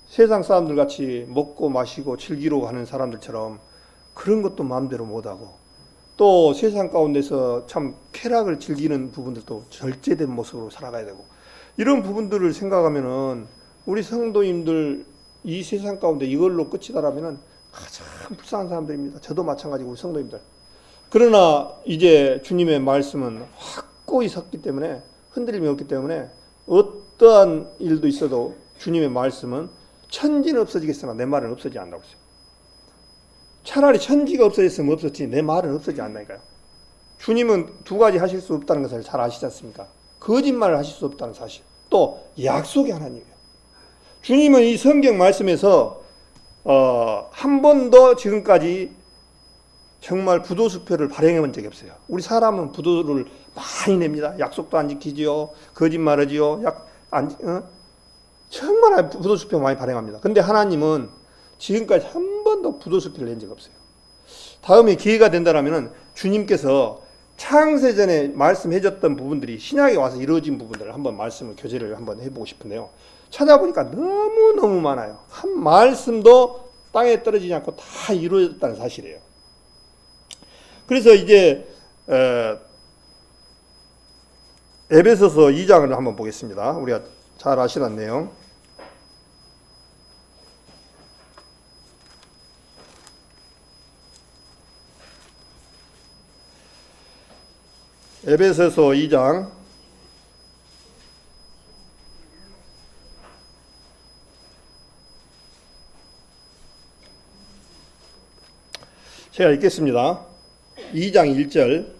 세상 사람들 같이 먹고 마시고 즐기러 가는 사람들처럼 그런 것도 마음대로 못하고 또 세상 가운데서 참 쾌락을 즐기는 부분들도 절제된 모습으로 살아가야 되고 이런 부분들을 생각하면은 우리 성도님들 이 세상 가운데 이걸로 끝이다라면은 가장 불쌍한 사람들입니다. 저도 마찬가지고 우리 성도님들. 그러나 이제 주님의 말씀은 확고히 섰기 때문에 흔들림이 없기 때문에 어떠한 일도 있어도 주님의 말씀은 천지는 없어지겠으나 내 말은 없어지지 않는다고 했어요. 차라리 천지가 없어졌으면 없었지 내 말은 없어지지 않나니까요. 주님은 두 가지 하실 수 없다는 것을 잘 아시지 않습니까? 거짓말을 하실 수 없다는 사실. 또 약속의 하나님이에요. 주님은 이 성경 말씀에서 한 번도 지금까지 정말 부도수표를 발행해 본 적이 없어요. 우리 사람은 부도를 많이 냅니다. 약속도 안 지키지요. 거짓말하지요. 정말 부도수표 많이 발행합니다. 근데 하나님은 지금까지 한 번도 부도수표를 낸 적이 없어요. 다음에 기회가 된다면 주님께서 창세전에 말씀해줬던 부분들이 신약에 와서 이루어진 부분들을 한번 말씀을 교제를 한번 해보고 싶은데요. 찾아보니까 너무너무 많아요. 한 말씀도 땅에 떨어지지 않고 다 이루어졌다는 사실이에요. 그래서 이제 에베소서 2장을 한번 보겠습니다. 우리가 잘 아시는 내용. 에베소서 2장 읽겠습니다. 2장 1절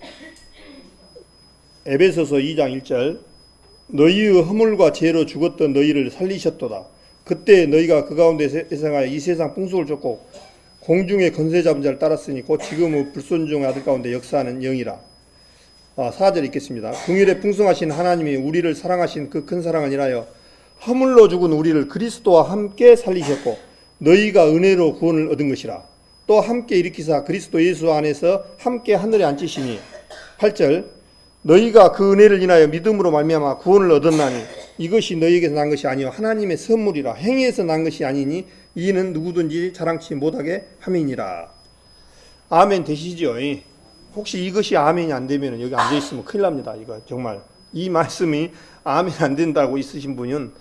에베소서 2장 1절 너희의 허물과 죄로 죽었던 너희를 살리셨도다. 그때 너희가 그 가운데 회상하여 이 세상 풍속을 쫓고 공중의 권세 잡은 자를 따랐으니 곧 지금의 불순종의 아들 가운데 역사하는 영이라. 4절 읽겠습니다. 긍휼에 풍성하신 하나님이 우리를 사랑하신 그 큰 사랑을 인하여 허물로 죽은 우리를 그리스도와 함께 살리셨고 너희가 은혜로 구원을 얻은 것이라. 또 함께 일으키사 그리스도 예수 안에서 함께 하늘에 앉히시니. 8절 너희가 그 은혜를 인하여 믿음으로 말미암아 구원을 얻었나니 이것이 너희에게서 난 것이 아니요 하나님의 선물이라. 행위에서 난 것이 아니니 이는 누구든지 자랑치 못하게 함이니라. 아멘 되시죠? 혹시 이것이 아멘이 안 되면 여기 앉아 있으면 큰일 납니다. 이거 정말 이 말씀이 아멘 안 된다고 있으신 분은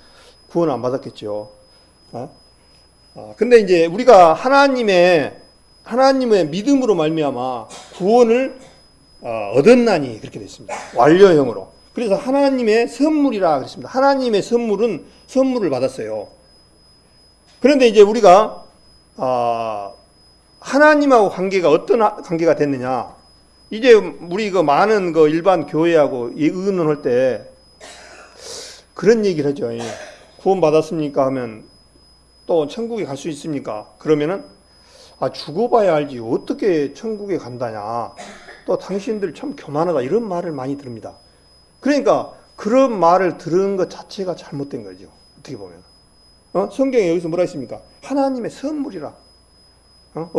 구원 안 받았겠죠. 근데 이제 우리가 하나님의 믿음으로 말미암아 구원을 얻었나니 그렇게 됐습니다. 완료형으로. 그래서 하나님의 선물이라 그랬습니다. 하나님의 선물을 받았어요. 그런데 이제 우리가 하나님하고 관계가 어떤 관계가 됐느냐? 이제 우리 많은 일반 교회하고 의논할 때 그런 얘기를 하죠. 구원 받았습니까? 하면 또 천국에 갈 수 있습니까? 그러면은 죽어봐야 알지 어떻게 천국에 간다냐. 또 당신들 참 교만하다 이런 말을 많이 들읍니다. 그러니까 그런 말을 들은 것 자체가 잘못된 거죠. 어떻게 보면 성경에 여기서 뭐라 했습니까? 하나님의 선물이라.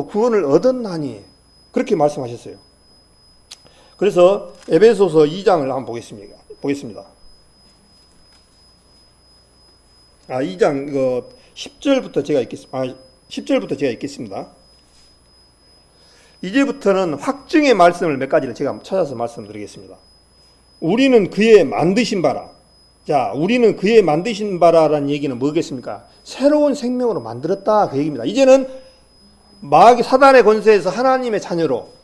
구원을 얻었나니 그렇게 말씀하셨어요. 그래서 에베소서 2장을 한번 보겠습니다. 2장 10절부터 제가 읽겠습니다. 이제부터는 확증의 말씀을 몇 가지를 제가 찾아서 말씀드리겠습니다. 우리는 그의 만드신 바라. 자, 우리는 그의 만드신 바라라는 얘기는 뭐겠습니까? 새로운 생명으로 만들었다 그 얘기입니다. 이제는 마귀 사단의 권세에서 하나님의 자녀로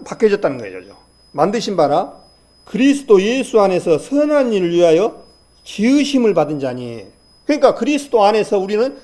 바뀌어졌다는 거죠. 만드신 바라 그리스도 예수 안에서 선한 일을 위하여 지으심을 받은 자니. 그러니까 그리스도 안에서 우리는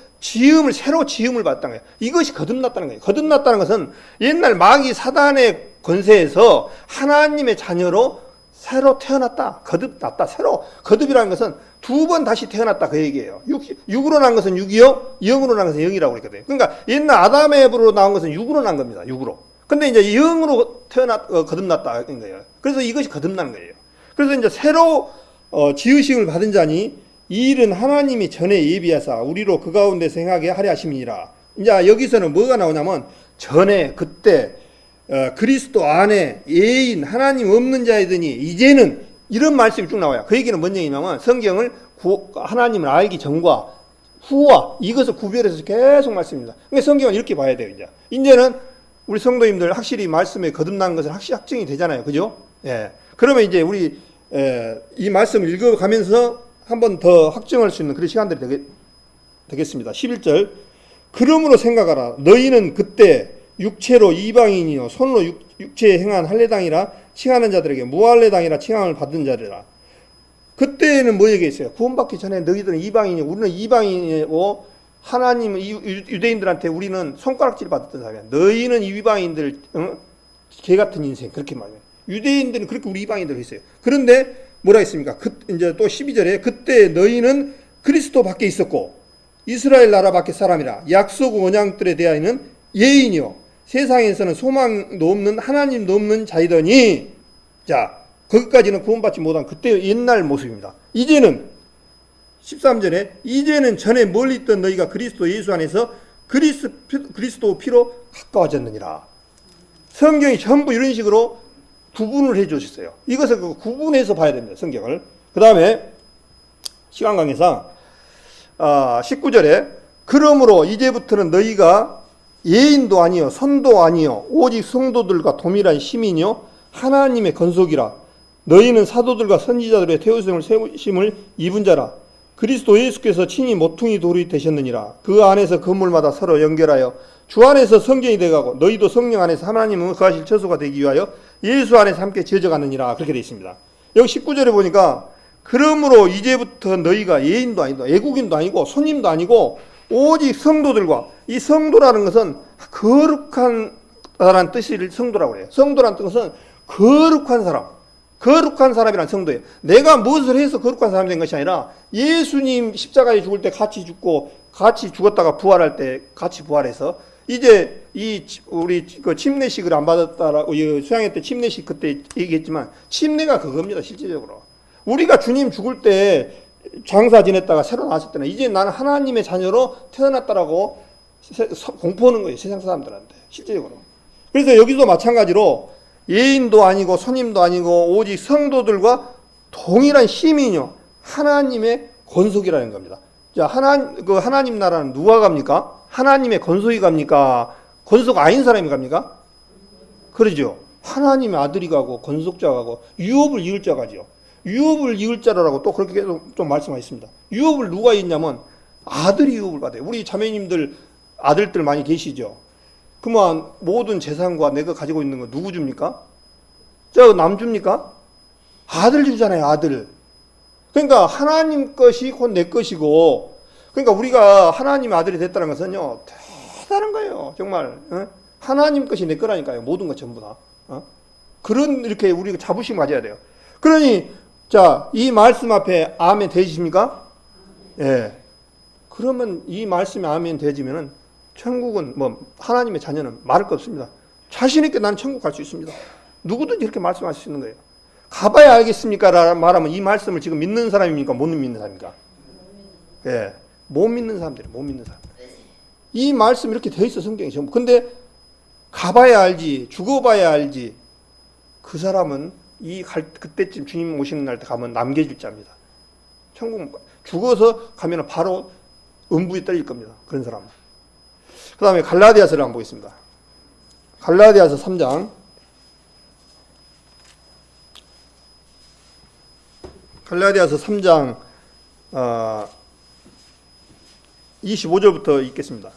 새로 지음을 받았다는 거예요. 이것이 거듭났다는 거예요. 거듭났다는 것은 옛날 마귀 사단의 권세에서 하나님의 자녀로 새로 태어났다. 거듭났다. 새로. 거듭이라는 것은 두 번 다시 태어났다. 그 얘기예요. 육으로 난 것은 육이요. 영으로 난 것은 영이라고 그랬거든요. 그러니까 옛날 아담 앱으로 나온 것은 육으로 난 겁니다. 육으로. 근데 이제 영으로 거듭났다. 거예요. 그래서 이것이 거듭나는 거예요. 그래서 이제 새로 지으심을 받은 자니 이 일은 하나님이 전에 예비하사 우리로 그 가운데서 행하게 하려 하심이니라. 이제 여기서는 뭐가 나오냐면 전에 그때 그리스도 안에 예인 하나님 없는 자이더니 이제는 이런 말씀이 쭉 나와요. 그 얘기는 뭔 얘기냐면 성경을 하나님을 알기 전과 후와 이것을 구별해서 계속 말씀입니다. 그러니까 성경은 이렇게 봐야 돼요. 이제는 우리 성도님들 확실히 말씀에 거듭난 것은 확정이 되잖아요. 그죠? 예. 그러면 이제 우리 이 말씀을 읽어가면서 한 번 더 확정할 수 있는 그런 시간들이 되겠습니다. 11절. 그러므로 생각하라. 너희는 그때 육체로 이방인이요 손으로 육체에 행한 할례당이라 칭하는 자들에게 무할례당이라 칭함을 받은 자리라. 그때는 뭐 얘기했어요? 구원받기 전에 너희들은 이방인이 우리는 이방인이고 하나님 유대인들한테 우리는 손가락질 받았던 사람이야. 너희는 이방인들 개 같은 인생 그렇게 말해요. 유대인들은 그렇게 우리 이방인들 했어요. 그런데 뭐라 했습니까? 이제 또 12절에 그때 너희는 그리스도 밖에 있었고 이스라엘 나라 밖에 사람이라 약속 언약들에 대하여는 예인이요 세상에서는 소망도 없는 하나님도 없는 자이더니 자 거기까지는 구원받지 못한 그때 옛날 모습입니다. 이제는 13절에 이제는 전에 멀리 있던 너희가 그리스도 예수 안에서 그리스도 피로 가까워졌느니라. 성경이 전부 이런 식으로 구분을 해 주셨어요. 이것을 구분해서 봐야 됩니다. 성경을. 그 다음에 시간 관계상 19절에 그러므로 이제부터는 너희가 예인도 아니요 선도 아니요 오직 성도들과 동일한 시민이요 하나님의 건속이라. 너희는 사도들과 선지자들의 태우심을 세우심을 입은 자라. 그리스도 예수께서 친히 모퉁이 돌이 되셨느니라. 그 안에서 건물마다 서로 연결하여 주 안에서 성전이 되어가고 너희도 성령 안에서 하나님은 거하실 처소가 되기 위하여 예수 안에서 함께 지어져가느니라. 그렇게 되어 있습니다. 여기 19절에 보니까 그러므로 이제부터 너희가 예인도 아니고 애국인도 아니고 손님도 아니고 오직 성도들과 이 성도라는 것은 거룩한 라는 뜻을 성도라고 해요. 성도라는 뜻은 거룩한 사람. 거룩한 사람이란 성도예요. 내가 무엇을 해서 거룩한 사람이 된 것이 아니라 예수님 십자가에 죽을 때 같이 죽고 같이 죽었다가 부활할 때 같이 부활해서 이제 우리 그 침례식을 안 받았다라고 수양회 때 침례식 그때 얘기했지만 침례가 그겁니다. 실질적으로 우리가 주님 죽을 때 장사 지냈다가 새로 나왔을 때는 이제 나는 하나님의 자녀로 태어났다라고 공포하는 거예요. 세상 사람들한테 실질적으로. 그래서 여기도 마찬가지로 예인도 아니고 선임도 아니고 오직 성도들과 동일한 시민이요 하나님의 권속이라는 겁니다. 자, 하나님 나라는 누가 갑니까? 하나님의 권속이 갑니까? 권속 아닌 사람이 갑니까? 그러죠. 하나님의 아들이 가고 권속자가 가고 유업을 이을 자가 가죠. 유업을 이을 자라고 또 그렇게 계속 좀 말씀하셨습니다. 유업을 누가 있냐면 아들이 유업을 받아요. 우리 자매님들 아들들 많이 계시죠. 그러면 모든 재산과 내가 가지고 있는 거 누구 줍니까? 저 남 줍니까? 아들 주잖아요. 아들. 그러니까 하나님 것이 곧 내 것이고 그러니까 우리가 하나님의 아들이 됐다는 것은요 대단한 거예요. 정말 하나님 것이 내 거라니까요. 모든 것 전부 다. 그런 이렇게 우리가 자부심 가져야 돼요. 그러니 자, 이 말씀 앞에 아멘 되십니까? 예. 그러면 이 말씀에 아멘 되지면은 천국은 뭐 하나님의 자녀는 말할 거 없습니다. 자신 있게 나는 천국 갈 수 있습니다. 누구든지 이렇게 말씀할 수 있는 거예요. 가봐야 알겠습니까? 라는 말하면 이 말씀을 지금 믿는 사람입니까? 못 믿는 사람입니까? 예. 못 믿는 사람들이 못 믿는 사람들. 이 말씀 이렇게 돼 있어 성경에 전부. 근데 가봐야 알지, 죽어봐야 알지. 그 사람은 그때쯤 주님 오시는 날 때 가면 남겨질 자입니다. 천국 죽어서 가면은 바로 음부에 떨릴 겁니다. 그런 사람은. 그 다음에 갈라디아서를 한번 보겠습니다. 갈라디아서 3장. 갈라디아서 3장 25절부터 읽겠습니다.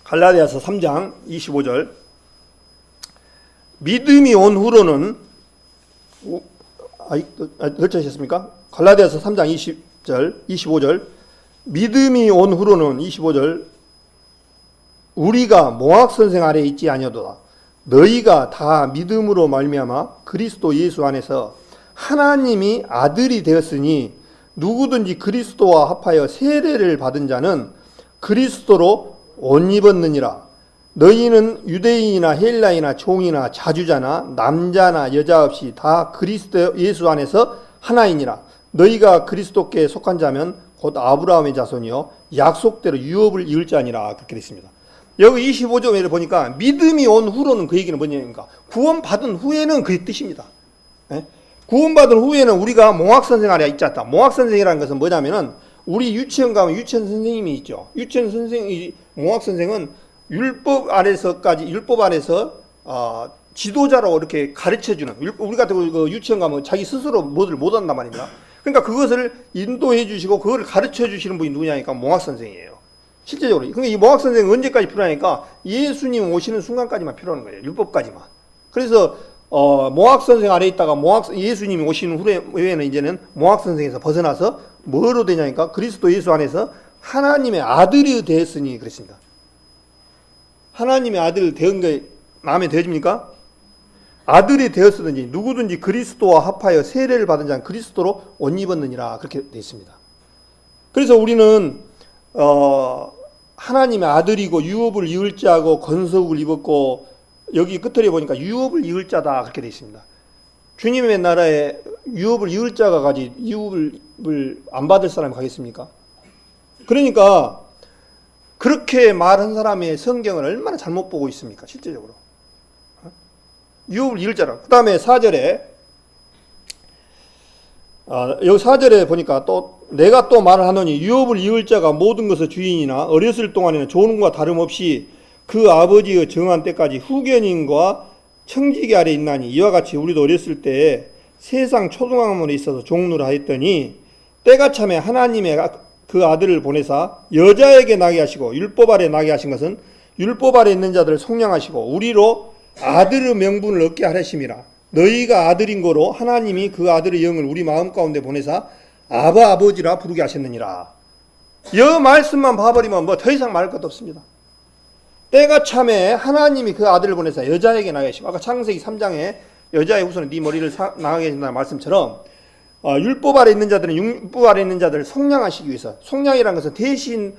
갈라디아서 3장 25절. 믿음이 온 후로는 들으셨습니까? 갈라디아서 3장 25절. 믿음이 온 후로는 25절. 우리가 몽학 선생 아래 있지 아니하도다. 너희가 다 믿음으로 말미암아 그리스도 예수 안에서 하나님이 아들이 되었으니 누구든지 그리스도와 합하여 세례를 받은 자는 그리스도로 옷 입었느니라. 너희는 유대인이나 헬라이나 종이나 자주자나 남자나 여자 없이 다 그리스도 예수 안에서 하나이니라. 너희가 그리스도께 속한 자면 곧 아브라함의 자손이요 약속대로 유업을 이을 자니라. 그렇게 됐습니다. 여기 25절에 보니까 믿음이 온 후로는 그 얘기는 뭐냐니까 구원받은 후에는 그 뜻입니다. 구원받은 후에는 우리가 몽학선생 아래 있지 않다. 몽학선생이라는 것은 뭐냐면은 우리 유치원 가면 유치원 선생님이 있죠. 유치원 선생이 몽학선생은 율법 안에서 지도자로 이렇게 가르쳐주는, 우리 같은 그 유치원 가면 자기 스스로 뭐를 못한단 말입니다. 그러니까 그것을 인도해 주시고 그걸 가르쳐 주시는 분이 누구냐니까 몽학선생이에요. 실제적으로. 그러니까 이 몽학선생은 언제까지 필요하니까 예수님 오시는 순간까지만 필요한 거예요. 율법까지만. 그래서 몽학선생 아래 있다가 예수님이 오시는 후에는 이제는 몽학선생에서 벗어나서 뭐로 되냐니까 그리스도 예수 안에서 하나님의 아들이 되었으니 그랬습니다. 하나님의 아들 되은 게 마음에 들어집니까? 아들이 되었으든지 누구든지 그리스도와 합하여 세례를 받은 자는 그리스도로 옷 입었느니라. 그렇게 되어 있습니다. 그래서 우리는 하나님의 아들이고 유업을 이을 자고 건석을 입었고, 여기 끝에 보니까 유업을 이을 자다 그렇게 되어 있습니다. 주님의 나라에 유업을 이을 자가 가지 유업을 안 받을 사람이 가겠습니까? 그러니까 그렇게 말한 사람의 성경을 얼마나 잘못 보고 있습니까? 실제적으로. 유업을 이을 자라. 그 다음에 4절에 여기 4절에 보니까 또 내가 또 말을 하노니 유업을 이을 자가 모든 것의 주인이나 어렸을 동안에는 조는과 다름없이 그 아버지의 정한 때까지 후견인과 청지기 아래 있나니 이와 같이 우리도 어렸을 때에 세상 초등학문에 있어서 종로라 했더니 때가 참에 하나님의 그 아들을 보내사 여자에게 나게 하시고 율법 아래 나게 하신 것은 율법 아래 있는 자들을 속량하시고 우리로 아들의 명분을 얻게 하심이라. 너희가 아들인 거로 하나님이 그 아들의 영을 우리 마음 가운데 보내사 아바 아버지라 부르게 하셨느니라. 이 말씀만 봐버리면 뭐 더 이상 말할 것도 없습니다. 때가 참에 하나님이 그 아들을 보내사 여자에게 나게 하시고, 아까 창세기 3장에 여자의 후손은 네 머리를 나가게 해준다는 말씀처럼 율법 아래 있는 자들은 율법 아래 있는 자들을 속량하시기 위해서, 속량이라는 것은 대신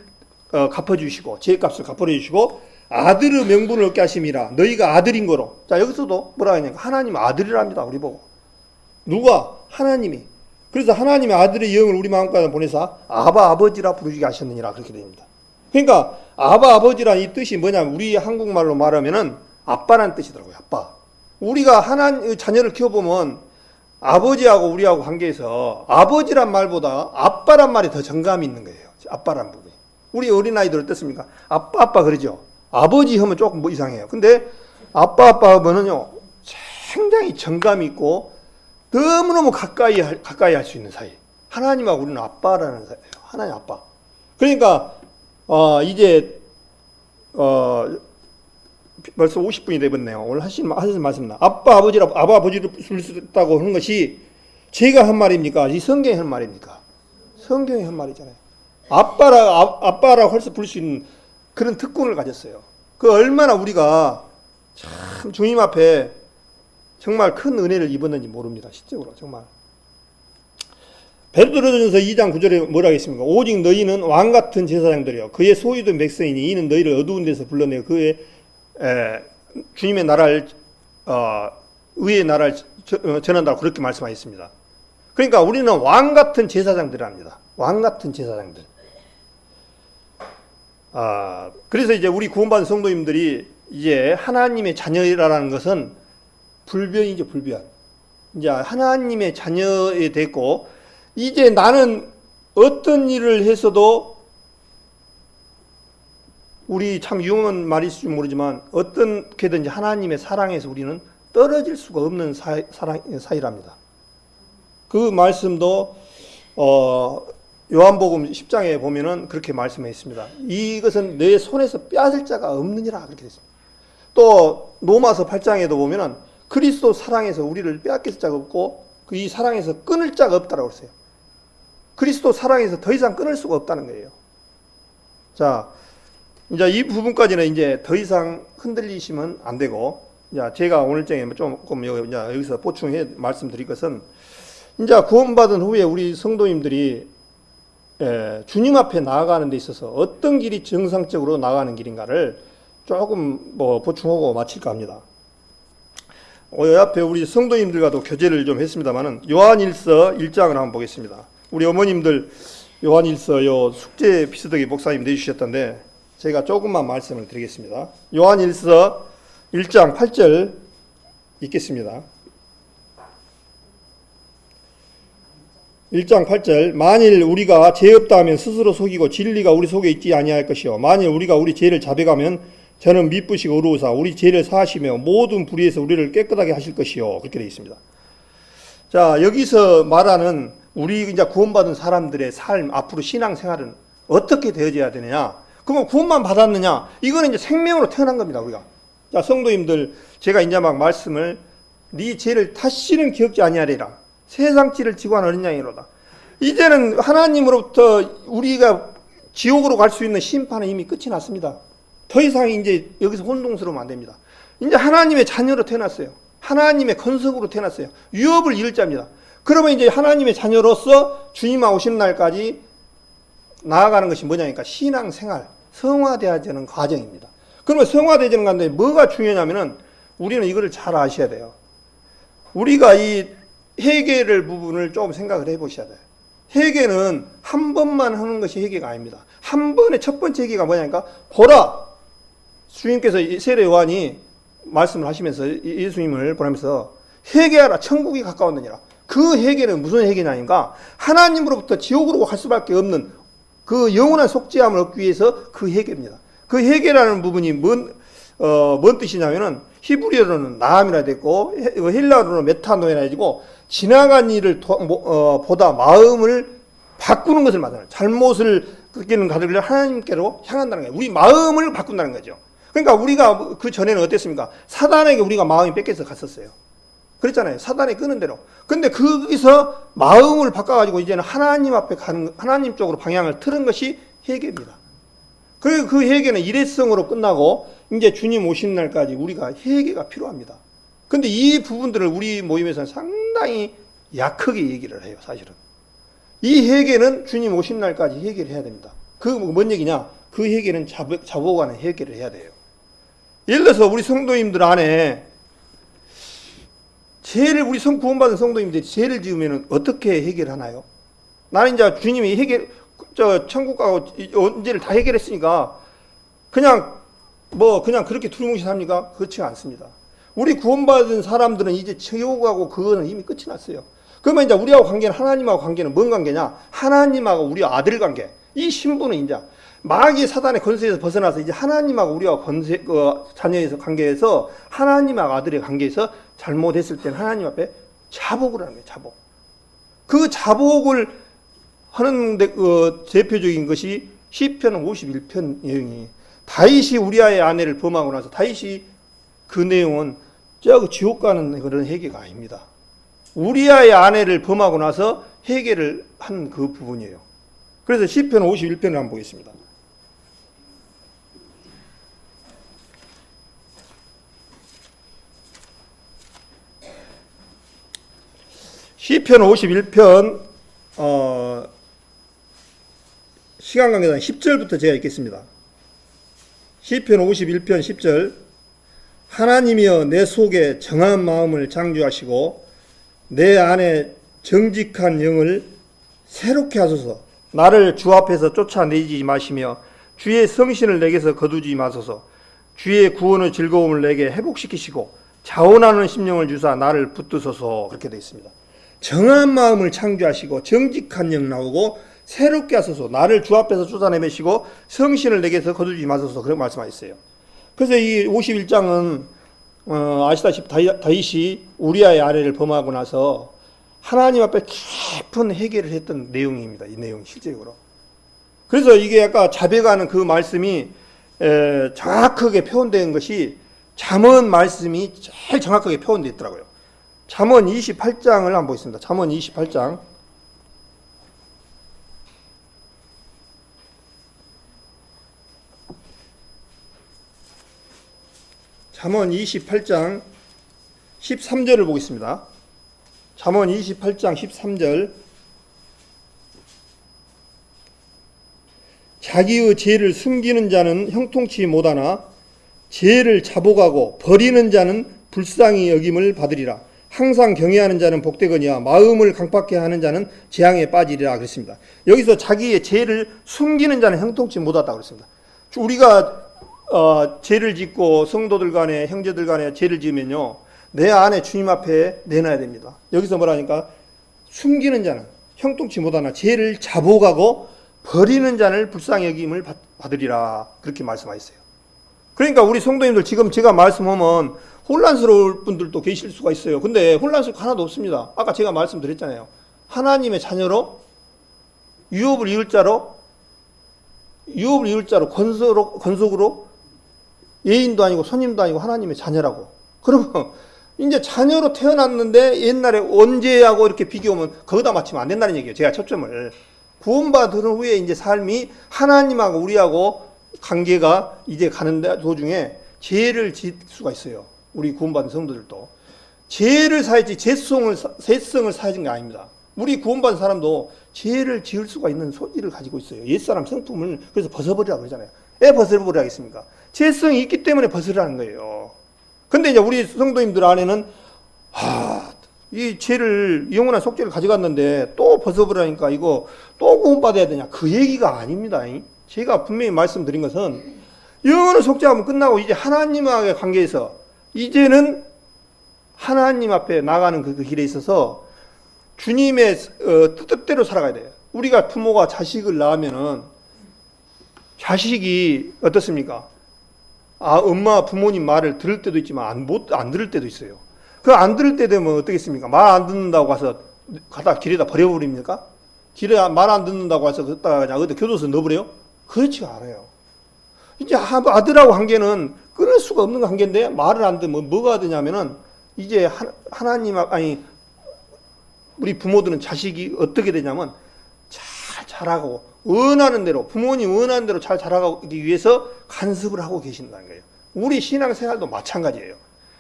갚아주시고 죄값을 갚아주시고 아들의 명분을 얻게 하심이라. 너희가 아들인 거로. 자, 여기서도 뭐라 하냐니까 하나님 아들이랍니다. 우리 보고. 누가? 하나님이. 그래서 하나님의 아들의 영을 우리 마음가운데 보내사 아바 아버지라 부르게 하셨느니라. 그렇게 됩니다. 그러니까 아바 아버지란 이 뜻이 뭐냐면 우리 한국말로 말하면은 아빠라는 뜻이더라고요. 아빠. 우리가 하나님 자녀를 키워보면 아버지하고 우리하고 관계에서 아버지란 말보다 아빠란 말이 더 정감이 있는 거예요. 아빠란 부분이. 우리 어린아이들 어떻습니까? 아빠 그러죠. 아버지 하면 조금 뭐 이상해요. 근데 아빠 하면은요 굉장히 정감이 있고 너무너무 가까이 할 수 있는 사이. 하나님하고 우리는 아빠라는 사이예요. 하나님 아빠. 그러니까 이제 벌써 50분이 되었네요. 오늘 하신 말씀나 아빠 아버지를 부를 수 있다고 하는 것이 제가 한 말입니까? 이 성경이 한 말입니까? 성경이 한 말이잖아요. 아빠라고 할 수 부를 수 있는 그런 특권을 가졌어요. 그 얼마나 우리가 참 주님 앞에 정말 큰 은혜를 입었는지 모릅니다. 실제로 정말. 베드로전서 2장 9절에 뭐라고 했습니까? 오직 너희는 왕같은 제사장들이요 그의 소유된 백성이니 이는 너희를 어두운 데서 불러내어 그의 주님의 나라를 의의 나라를 전한다고 그렇게 말씀하셨습니다. 그러니까 우리는 왕같은 제사장들이랍니다. 왕같은 제사장들. 그래서 이제 우리 구원받은 성도님들이 이제 하나님의 자녀라는 것은 불변이죠, 불변. 이제 하나님의 자녀에 됐고, 이제 나는 어떤 일을 했어도, 우리 참 유용한 말일지 모르지만, 어떻게든지 하나님의 사랑에서 우리는 떨어질 수가 없는 사이랍니다. 그 말씀도, 요한복음 10장에 보면은 그렇게 말씀했습니다. 이것은 내 손에서 빼앗을 자가 없느니라 그렇게 됐습니다. 또 로마서 8장에도 보면은 그리스도 사랑에서 우리를 빼앗길 자가 없고 이 사랑에서 끊을 자가 없다라고 했어요. 그리스도 사랑에서 더 이상 끊을 수가 없다는 거예요. 자, 이제 이 부분까지는 이제 더 이상 흔들리시면 안 되고 자, 제가 오늘장에 조금 여기서 보충해 말씀드릴 것은, 이제 구원받은 후에 우리 성도님들이 주님 앞에 나아가는 데 있어서 어떤 길이 정상적으로 나가는 길인가를 조금 보충하고 마칠까 합니다. 옆에 우리 성도님들과도 교제를 좀 했습니다만은 요한일서 1장을 한번 보겠습니다. 우리 어머님들 요한일서 숙제 비스덕이 목사님 내주셨던데 제가 조금만 말씀을 드리겠습니다. 요한일서 1장 8절 읽겠습니다. 1장 8절 만일 우리가 죄 없다 하면 스스로 속이고 진리가 우리 속에 있지 아니할 것이요 만일 우리가 우리 죄를 자백하면 저는 미쁘시고 의로우사 우리 죄를 사하시며 모든 불의에서 우리를 깨끗하게 하실 것이요 그렇게 되어 있습니다. 자, 여기서 말하는 우리 이제 구원받은 사람들의 삶, 앞으로 신앙생활은 어떻게 되어져야 되느냐? 그러면 구원만 받았느냐? 이거는 이제 생명으로 태어난 겁니다, 우리가. 자, 성도님들, 제가 이제 막 말씀을 네 죄를 다시는 기억지 아니하리라. 세상 죄를 지고 한 어린 양이로다. 이제는 하나님으로부터 우리가 지옥으로 갈 수 있는 심판은 이미 끝이 났습니다. 더 이상 이제 여기서 혼동스러우면 안 됩니다. 이제 하나님의 자녀로 태어났어요. 하나님의 건석으로 태어났어요. 유업을 이룰 자입니다. 그러면 이제 하나님의 자녀로서 주님하고 오시는 날까지 나아가는 것이 뭐냐니까 신앙생활, 성화되어지는 과정입니다. 그러면 성화되어지는 가운데 뭐가 중요하냐면은 우리는 이거를 잘 아셔야 돼요. 우리가 이 회개를 부분을 좀 생각을 해보셔야 돼요. 회개는 한 번만 하는 것이 회개가 아닙니다. 한 번의 첫 번째 회개가 뭐냐니까 보라! 주님께서 세례 요한이 말씀을 하시면서 예수님을 보내면서 회개하라 천국이 가까웠느니라. 그 회개는 무슨 회개냐니까 하나님으로부터 지옥으로 갈 수밖에 없는 그 영원한 속죄함을 얻기 위해서 그 회개입니다. 그 회개라는 부분이 뭔 뜻이냐면은 히브리어로는 나함이라 됐고 헬라어로는 메타노이라 해지고 지나간 일을 보다 마음을 바꾸는 것을 말하는 잘못을 그렇게는 가득을 하나님께로 향한다는 거예요. 우리 마음을 바꾼다는 거죠. 그러니까 우리가 그 전에는 어땠습니까? 사단에게 우리가 마음이 뺏겨서 갔었어요. 그랬잖아요. 사단이 끄는 대로. 근데 거기서 마음을 바꿔가지고 이제는 하나님 앞에 가는, 하나님 쪽으로 방향을 틀은 것이 회개입니다. 그리고 그 회개는 일회성으로 끝나고 이제 주님 오시는 날까지 우리가 회개가 필요합니다. 근데 이 부분들을 우리 모임에서는 상당히 약하게 얘기를 해요, 사실은. 이 회개는 주님 오신 날까지 회개를 해야 됩니다. 그 뭔 얘기냐? 그 회개는 자보고 하는 회개를 해야 돼요. 예를 들어서 우리 성도님들 안에 죄를 우리 구원받은 성도님들이 죄를 지으면 어떻게 해결을 하나요? 나는 이제 주님이 천국 가고 언제를 다 해결했으니까 그냥 그렇게 두루뭉실합니까? 그렇지 않습니다. 우리 구원받은 사람들은 이제 지옥 가고 그거는 이미 끝이 났어요. 그러면 이제 우리하고 관계는 하나님하고 관계는 뭔 관계냐? 하나님하고 우리 아들 관계. 이 신부는 이제 마귀 사단의 권세에서 벗어나서 이제 하나님하고 우리와 자녀에서 관계에서 하나님하고 아들의 관계에서 잘못했을 때는 하나님 앞에 자복을 하는 거예요. 자복. 그 자복을 하는 대표적인 것이 시편 51편 내용이 다윗이 우리아의 아내를 범하고 나서 다윗이 그 내용은 지옥 가는 그런 회개가 아닙니다. 우리아의 아내를 범하고 나서 회개를 한 그 부분이에요. 그래서 시편 51편을 한번 보겠습니다. 시편 51편 시간 관계상 10절부터 제가 읽겠습니다. 시편 51편 10절 하나님이여 내 속에 정한 마음을 창조하시고 내 안에 정직한 영을 새롭게 하소서. 나를 주 앞에서 쫓아내지 마시며 주의 성신을 내게서 거두지 마소서. 주의 구원의 즐거움을 내게 회복시키시고 자원하는 심령을 주사 나를 붙드소서. 그렇게 되어 있습니다. 정한 마음을 창조하시고 정직한 영 나오고 새롭게 하소서. 나를 주 앞에서 쫓아내시고 성신을 내게서 거두지 마소서. 그런 말씀하셨어요. 그래서 이 51장은 아시다시피 다윗이 우리아의 아내를 범하고 나서 하나님 앞에 깊은 회개를 했던 내용입니다. 이 내용 실제적으로. 그래서 이게 아까 자백하는 그 말씀이 정확하게 표현된 것이 잠언 말씀이 제일 정확하게 표현되어 있더라고요. 잠언 28장을 한번 보겠습니다. 잠언 28장. 잠언 28장 13절을 보겠습니다. 잠언 28장 13절. 자기의 죄를 숨기는 자는 형통치 못하나 죄를 자복하고 버리는 자는 불쌍히 여김을 받으리라. 항상 경외하는 자는 복되거니와 마음을 강팍케 하는 자는 재앙에 빠지리라 그랬습니다. 여기서 자기의 죄를 숨기는 자는 형통치 못하다 그랬습니다. 우리가 죄를 짓고 성도들 간에 형제들 간에 죄를 지으면요, 내 안에 주님 앞에 내놔야 됩니다. 여기서 뭐라니까? 숨기는 자는 형통치 못하나 죄를 자복하고 버리는 자를 불쌍히 여김을 받으리라 그렇게 말씀하셨어요. 그러니까 우리 성도님들 지금 제가 말씀하면 혼란스러울 분들도 계실 수가 있어요. 근데 혼란스러울 거 하나도 없습니다. 아까 제가 말씀드렸잖아요. 하나님의 자녀로 유업을 이을 자로 권속으로 예인도 아니고 손님도 아니고 하나님의 자녀라고. 그러면 이제 자녀로 태어났는데 옛날에 언제하고 이렇게 비교하면 거기다 맞추면 안 된다는 얘기예요. 제가 초점을. 구원받은 후에 이제 삶이 하나님하고 우리하고 관계가 이제 가는데 도중에 죄를 지을 수가 있어요. 우리 구원받은 성도들도. 죄를 사야지 죄성을 사야진 게 아닙니다. 우리 구원받은 사람도 죄를 지을 수가 있는 소질을 가지고 있어요. 옛사람 성품을 그래서 벗어버리라고 그러잖아요. 왜 벗어버리라 하겠습니까? 죄성이 있기 때문에 벗으라는 거예요. 근데 이제 우리 성도님들 안에는 이 죄를 영원한 속죄를 가져갔는데 또 벗어버리니까 이거 또 구원받아야 되냐? 그 얘기가 아닙니다. 제가 분명히 말씀드린 것은 영원한 속죄하면 끝나고 이제 하나님과의 관계에서 이제는 하나님 앞에 나가는 그 길에 있어서 주님의 뜻대로 살아가야 돼요. 우리가 부모가 자식을 낳으면은 자식이 어떻습니까? 엄마 부모님 말을 들을 때도 있지만 안 들을 때도 있어요. 그 안 들을 때 되면 어떻겠습니까? 말 안 듣는다고 가서 갖다 길에다 버려버립니까? 길에 말 안 듣는다고 해서 그랬다가 그냥 어디 교도소 넣어버려요? 그렇지가 않아요. 이제 아들하고 관계는 끊을 수가 없는 관계인데 말을 안 듣면 뭐가 되냐면은 이제 우리 부모들은 자식이 어떻게 되냐면 잘 자라고 원하는 대로 부모님 원하는 대로 잘 자라기 위해서 간섭을 하고 계신다는 거예요. 우리 신앙생활도 마찬가지예요.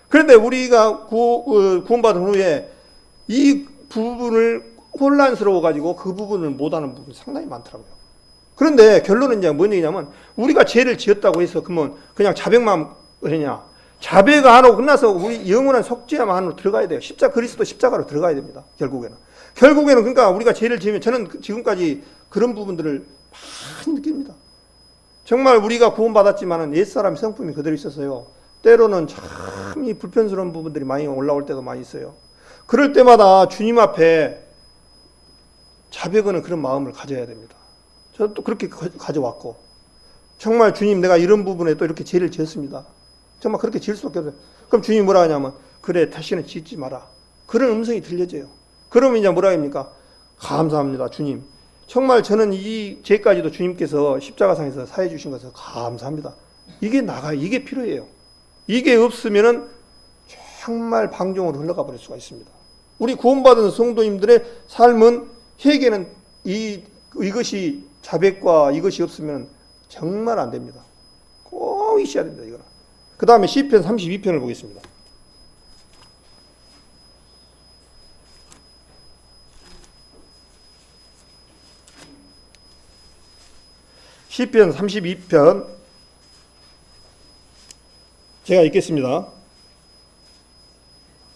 그런데 우리가 구원받은 후에 이 부분을 혼란스러워 가지고 그 부분을 못하는 부분이 상당히 많더라고요. 그런데 결론은 이제 뭔 얘기냐면 우리가 죄를 지었다고 해서 그러면 그냥 자백만 하냐? 자백 안 하고 끝나서 우리 영원한 속죄만 안으로 들어가야 돼요. 그리스도 십자가로 들어가야 됩니다. 결국에는 그러니까 우리가 죄를 지으면 저는 지금까지 그런 부분들을 많이 느낍니다. 정말 우리가 구원받았지만은 옛사람 성품이 그대로 있어서요. 때로는 참 이 불편스러운 부분들이 많이 올라올 때도 많이 있어요. 그럴 때마다 주님 앞에 자백하는 그런 마음을 가져야 됩니다. 저도 또 그렇게 가져왔고 정말 주님 내가 이런 부분에 또 이렇게 죄를 지었습니다. 정말 그렇게 지을 수밖에 없어요. 그럼 주님이 뭐라 하냐면 그래 다시는 짓지 마라. 그런 음성이 들려져요. 그러면 이제 뭐라 합니까? 감사합니다 주님. 정말 저는 이 죄까지도 주님께서 십자가상에서 사해 주신 것을 감사합니다. 이게 필요해요. 이게 없으면은 정말 방종으로 흘러가 버릴 수가 있습니다. 우리 구원받은 성도님들의 삶은 회개는 이것이 자백과 이것이 없으면 정말 안 됩니다. 꼭 있어야 됩니다. 이거는. 그 다음에 시편 32편을 보겠습니다. 시편 32편 제가 읽겠습니다.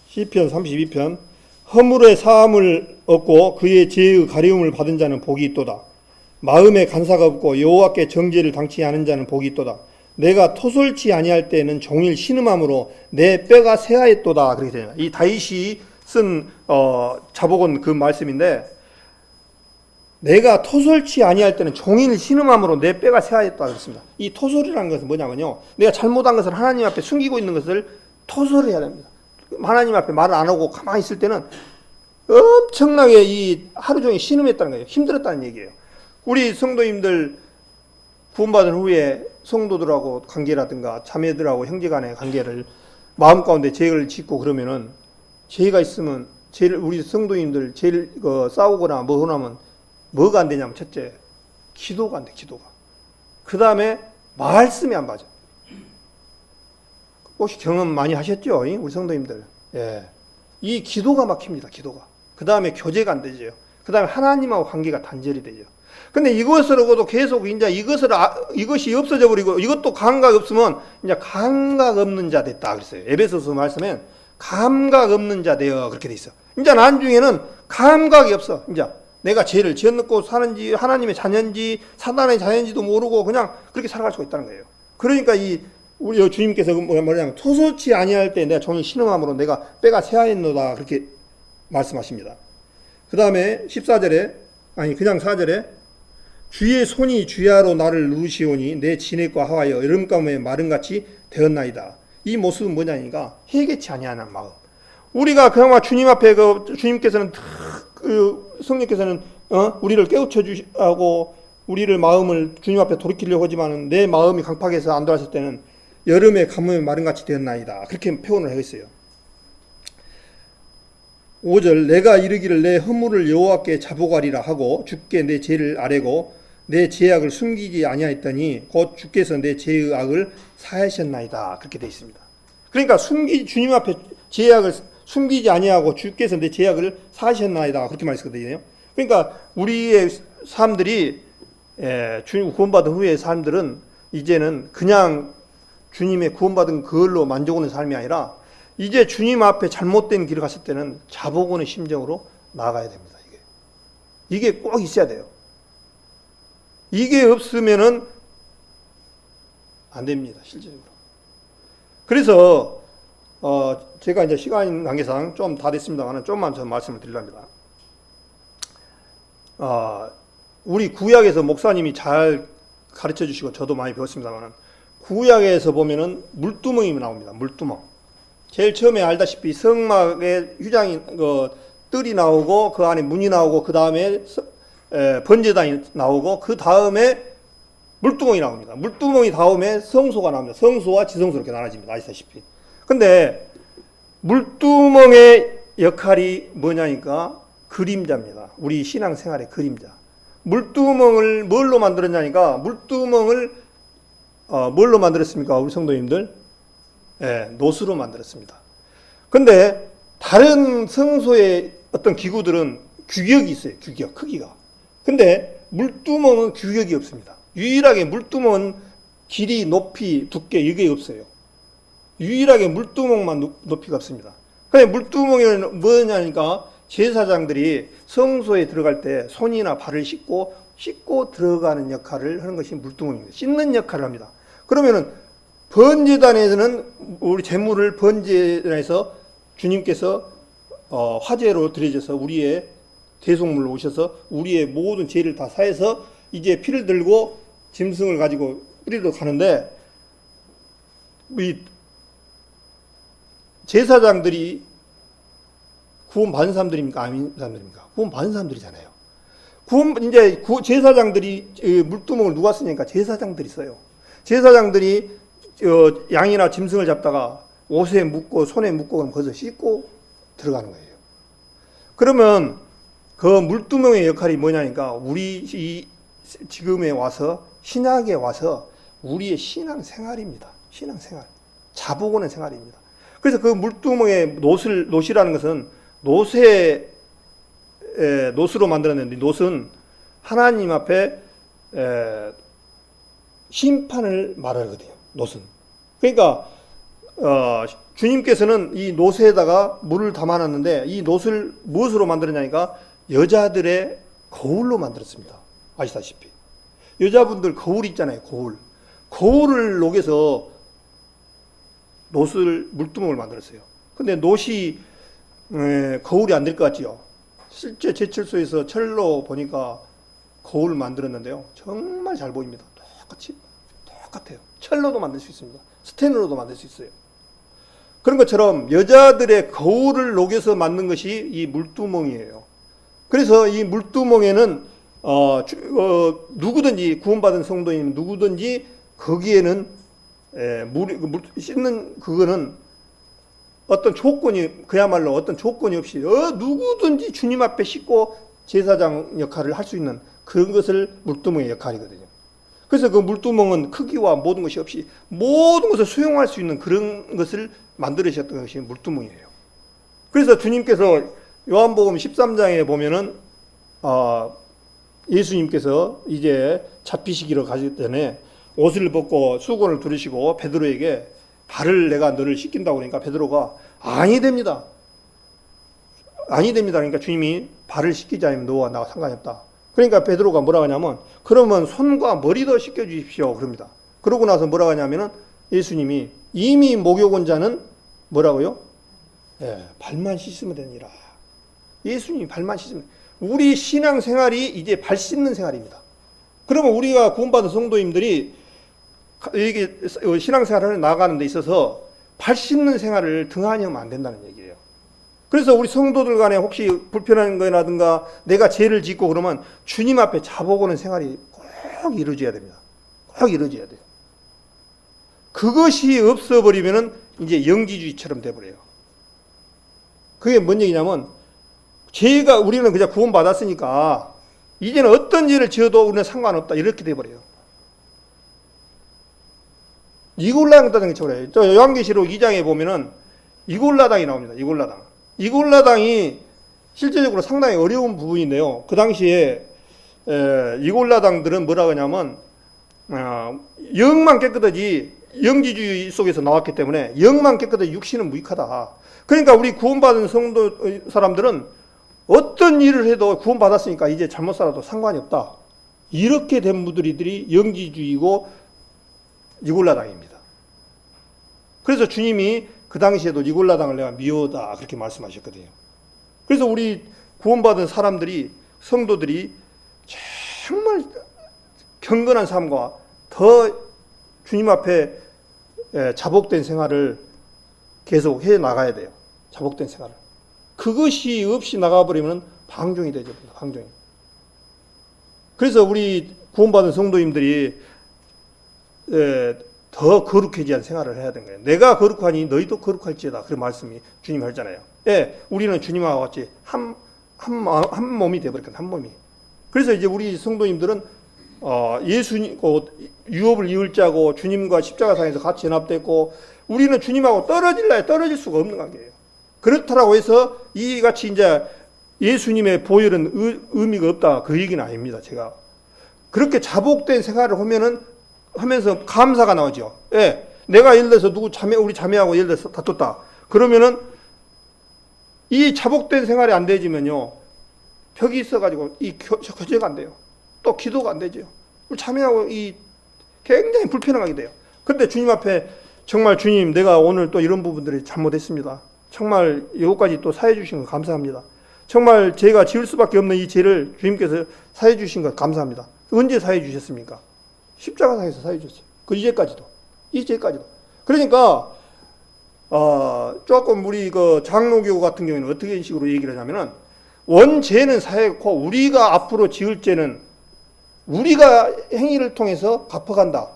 시편 32편 허물의 사함을 얻고 그의 죄의 가려움을 받은 자는 복이 있도다. 마음에 간사가 없고 여호와께 정죄를 당치 않은 자는 복이 있도다. 내가 토설치 아니할 때는 종일 신음함으로 내 뼈가 쇠하였도다. 그렇게 되냐. 이 다윗이 쓴 자복은 그 말씀인데 내가 토설치 아니할 때는 종일 신음함으로 내 뼈가 쇠하였다 그랬습니다. 이 토설이라는 것은 뭐냐면요. 내가 잘못한 것을 하나님 앞에 숨기고 있는 것을 토설해야 됩니다. 하나님 앞에 말을 안 하고 가만히 있을 때는 엄청나게 이 하루 종일 신음했다는 거예요. 힘들었다는 얘기예요. 우리 성도님들 구원받은 후에 성도들하고 관계라든가 자매들하고 형제간의 관계를 마음 가운데 죄를 짓고 그러면은 죄가 있으면 우리 성도님들 제일 싸우거나 뭐 하면 뭐가 안 되냐면 첫째 기도가 안 돼. 기도가. 그 다음에 말씀이 안 맞아. 혹시 경험 많이 하셨죠? 우리 성도님들. 예. 이 기도가 막힙니다. 기도가. 그 다음에 교제가 안 되죠. 그 다음에 하나님하고 관계가 단절이 되죠. 근데 이것으로도 계속 이제 이것이 없어져 버리고 이것도 감각 없으면 이제 감각 없는 자 됐다 그랬어요. 에베소서 말씀엔 감각 없는 자 되어 그렇게 돼 있어. 이제 나중에는 감각이 없어. 이제 내가 죄를 지어놓고 사는지 하나님의 자녀인지 사단의 자녀인지도 모르고 그냥 그렇게 살아갈 수가 있다는 거예요. 그러니까 우리 주님께서 뭐냐면 토소치 아니할 때 내가 종일 신음함으로 내가 빼가 새하였노다 그렇게 말씀하십니다. 그 다음에 14절에 그냥 4절에 주의 손이 주야로 나를 누르시오니 내 진액과 하와여 여름가뭄의 마름같이 되었나이다. 이 모습은 뭐냐니까 해개치 아니하는 마음. 우리가 그나마 주님 앞에 주님께서는 성령께서는 우리를 깨우쳐 주시고 우리를 마음을 주님 앞에 돌이키려고 하지만은 내 마음이 강팍해서 안 돌아설 때는 여름의 가뭄의 마름같이 되었나이다. 그렇게 표현을 하겠어요. 5절 내가 이르기를 내 허물을 여호와께 자복하리라 하고 주께 내 죄를 아뢰고 내 죄악을 숨기지 아니하였더니 곧 주께서 내 죄의 악을 사하셨나이다. 그렇게 되어 있습니다. 그러니까 주님 앞에 죄악을 숨기지 아니하고 주께서 내 죄악을 사하셨나이다. 그렇게 말했거든요. 그러니까 우리의 사람들이 주님 구원받은 후의 사람들은 이제는 그냥 주님의 구원받은 그걸로 만족하는 삶이 아니라 이제 주님 앞에 잘못된 길을 갔을 때는 자복하는 심정으로 나아가야 됩니다. 이게 꼭 있어야 돼요. 이게 없으면은 안 됩니다. 실질적으로. 그래서 제가 이제 시간 관계상 좀 다 됐습니다만 좀만 더 말씀을 드리랍니다. 우리 구약에서 목사님이 잘 가르쳐 주시고 저도 많이 배웠습니다만 구약에서 보면은 물두멍이 나옵니다. 물두멍. 제일 처음에 알다시피 성막에 휴장이 뜰이 나오고 그 안에 문이 나오고 그 다음에 번제단이 나오고 그 다음에 물두멍이 나옵니다. 물두멍이 다음에 성소가 나옵니다. 성소와 지성소 이렇게 나눠집니다. 아시다시피. 근데 물두멍의 역할이 뭐냐니까 그림자입니다. 우리 신앙생활의 그림자. 물두멍을 뭘로 만들었냐니까 물두멍을 뭘로 만들었습니까? 우리 성도님들? 노수로 만들었습니다. 근데 다른 성소의 어떤 기구들은 규격이 있어요. 규격, 크기가. 근데 물두멍은 규격이 없습니다. 유일하게 물두멍은 길이, 높이, 두께 이게 없어요. 유일하게 물두멍만 높이가 없습니다. 근데 물두멍이 뭐냐니까 제사장들이 성소에 들어갈 때 손이나 발을 씻고 들어가는 역할을 하는 것이 물두멍입니다. 씻는 역할을 합니다. 그러면은 번제단에서는 우리 제물을 번제단에서 주님께서 화제로 드려져서 우리의 대속물로 오셔서 우리의 모든 죄를 다 사해서 이제 피를 들고 짐승을 가지고 뿌리러 가는데 이 제사장들이 구원받은 사람들입니까? 아닌 사람들입니까? 구원받은 사람들이잖아요. 제사장들이 물두멍을 누가 쓰니까 제사장들이 써요. 제사장들이 양이나 짐승을 잡다가 옷에 묶고 손에 묶고 그럼 거기서 씻고 들어가는 거예요. 그러면 그 물두멍의 역할이 뭐냐니까 우리 지금에 와서 신약에 와서 우리의 신앙생활입니다. 신앙생활. 자복하는 생활입니다. 그래서 그 물두멍의 노시라는 것은 노수로 만들었는데 노수는 하나님 앞에 심판을 말하거든요. 노수는. 그러니까 주님께서는 이 노수에다가 물을 담아놨는데 이 노수를 무엇으로 만들었냐니까 여자들의 거울로 만들었습니다. 아시다시피 여자분들 거울 있잖아요. 거울을 녹여서 물두멍을 만들었어요. 근데 노시 거울이 안 될 것 같지요. 실제 제철소에서 철로 보니까 거울을 만들었는데요. 정말 잘 보입니다. 똑같아요. 철로도 만들 수 있습니다. 스테인으로도 만들 수 있어요. 그런 것처럼 여자들의 거울을 녹여서 만든 것이 이 물두멍이에요. 그래서 이 물두멍에는 누구든지 구원받은 성도인 누구든지 거기에는 씻는 그거는 어떤 조건이 그야말로 어떤 조건이 없이 누구든지 주님 앞에 씻고 제사장 역할을 할 수 있는 그런 것을 물두멍의 역할이거든요. 그래서 그 물두멍은 크기와 모든 것이 없이 모든 것을 수용할 수 있는 그런 것을 만들으셨던 것이 물두멍이에요. 그래서 주님께서 요한복음 13장에 보면은 예수님께서 이제 잡히시기로 가기 전에 옷을 벗고 수건을 두르시고 베드로에게 발을 내가 너를 씻긴다고 그러니까 베드로가 아니 됩니다. 아니 됩니다. 그러니까 주님이 발을 씻기지 않으면 너와 나와 상관이 없다. 그러니까 베드로가 뭐라고 하냐면 그러면 손과 머리도 씻겨 주십시오. 그럽니다. 그러고 나서 뭐라고 하냐면은 예수님이 이미 목욕 온 자는 뭐라고요? 예, 발만 씻으면 되니라. 예수님이 발만 씻으면 우리 신앙 생활이 이제 발 씻는 생활입니다. 그러면 우리가 구원받은 성도님들이 이게 신앙 생활을 나아가는 데 있어서 발 씻는 생활을 등한히 하면 안 된다는 얘기예요. 그래서 우리 성도들 간에 혹시 불편한 거라든가 내가 죄를 짓고 그러면 주님 앞에 자복하는 생활이 꼭 이루어져야 됩니다. 꼭 이루어져야 돼요. 그것이 없어버리면은 이제 영지주의처럼 돼버려요. 그게 뭔 얘기냐면 죄가 우리는 그냥 구원받았으니까 이제는 어떤 죄를 지어도 우리는 상관없다 이렇게 돼버려요. 이골라당이 저래요. 저 요한계시록 2장에 보면은 이골라당이 나옵니다. 이골라당이 실제적으로 상당히 어려운 부분인데요. 그 당시에 이골라당들은 뭐라고 하냐면 영만 깨끗하지 영지주의 속에서 나왔기 때문에 영만 깨끗하지 육신은 무익하다. 그러니까 우리 구원받은 성도 사람들은 어떤 일을 해도 구원받았으니까 이제 잘못 살아도 상관이 없다. 이렇게 된 분들이 영지주의고 이골라당입니다. 그래서 주님이 그 당시에도 이골라당을 내가 미워다 그렇게 말씀하셨거든요. 그래서 우리 구원받은 사람들이 성도들이 정말 경건한 삶과 더 주님 앞에 자복된 생활을 계속 해 나가야 돼요. 자복된 생활을. 그것이 없이 나가버리면 방종이 되죠. 방종이. 그래서 우리 구원받은 성도님들이 더 거룩해지한 생활을 해야 되는 거예요. 내가 거룩하니 너희도 거룩할지어다. 그 말씀이 주님이 하잖아요. 예, 우리는 주님과 같이 한 몸이 되어버렸거든요. 한 몸이. 그래서 이제 우리 성도님들은 예수님 유업을 이을 자고 주님과 십자가상에서 같이 연합됐고 우리는 주님하고 떨어질 수가 없는 관계예요. 그렇다라고 해서 이같이 이제 예수님의 보혈은 의미가 없다 그 얘기는 아닙니다. 제가 그렇게 자복된 생활을 하면서 감사가 나오죠. 예, 내가 예를 들어서 우리 자매하고 예를 들어서 다퉜다. 그러면은 이 자복된 생활이 안 되지면요 벽이 있어가지고 이 교제가 안 돼요. 또 기도가 안 되죠. 우리 자매하고 굉장히 불편하게 돼요. 그런데 주님 앞에 정말 주님 내가 오늘 또 이런 부분들이 잘못했습니다. 정말 이것까지 또 사해 주신 거 감사합니다. 정말 제가 지을 수밖에 없는 이 죄를 주님께서 사해 주신 거 감사합니다. 언제 사해 주셨습니까? 십자가상에서 사해 주셨어요. 그 이제까지도. 그러니까 조금 우리 그 장로교 같은 경우에는 어떻게 식으로 얘기를 하냐면은 원죄는 사했고 우리가 앞으로 지을 죄는 우리가 행위를 통해서 갚아간다.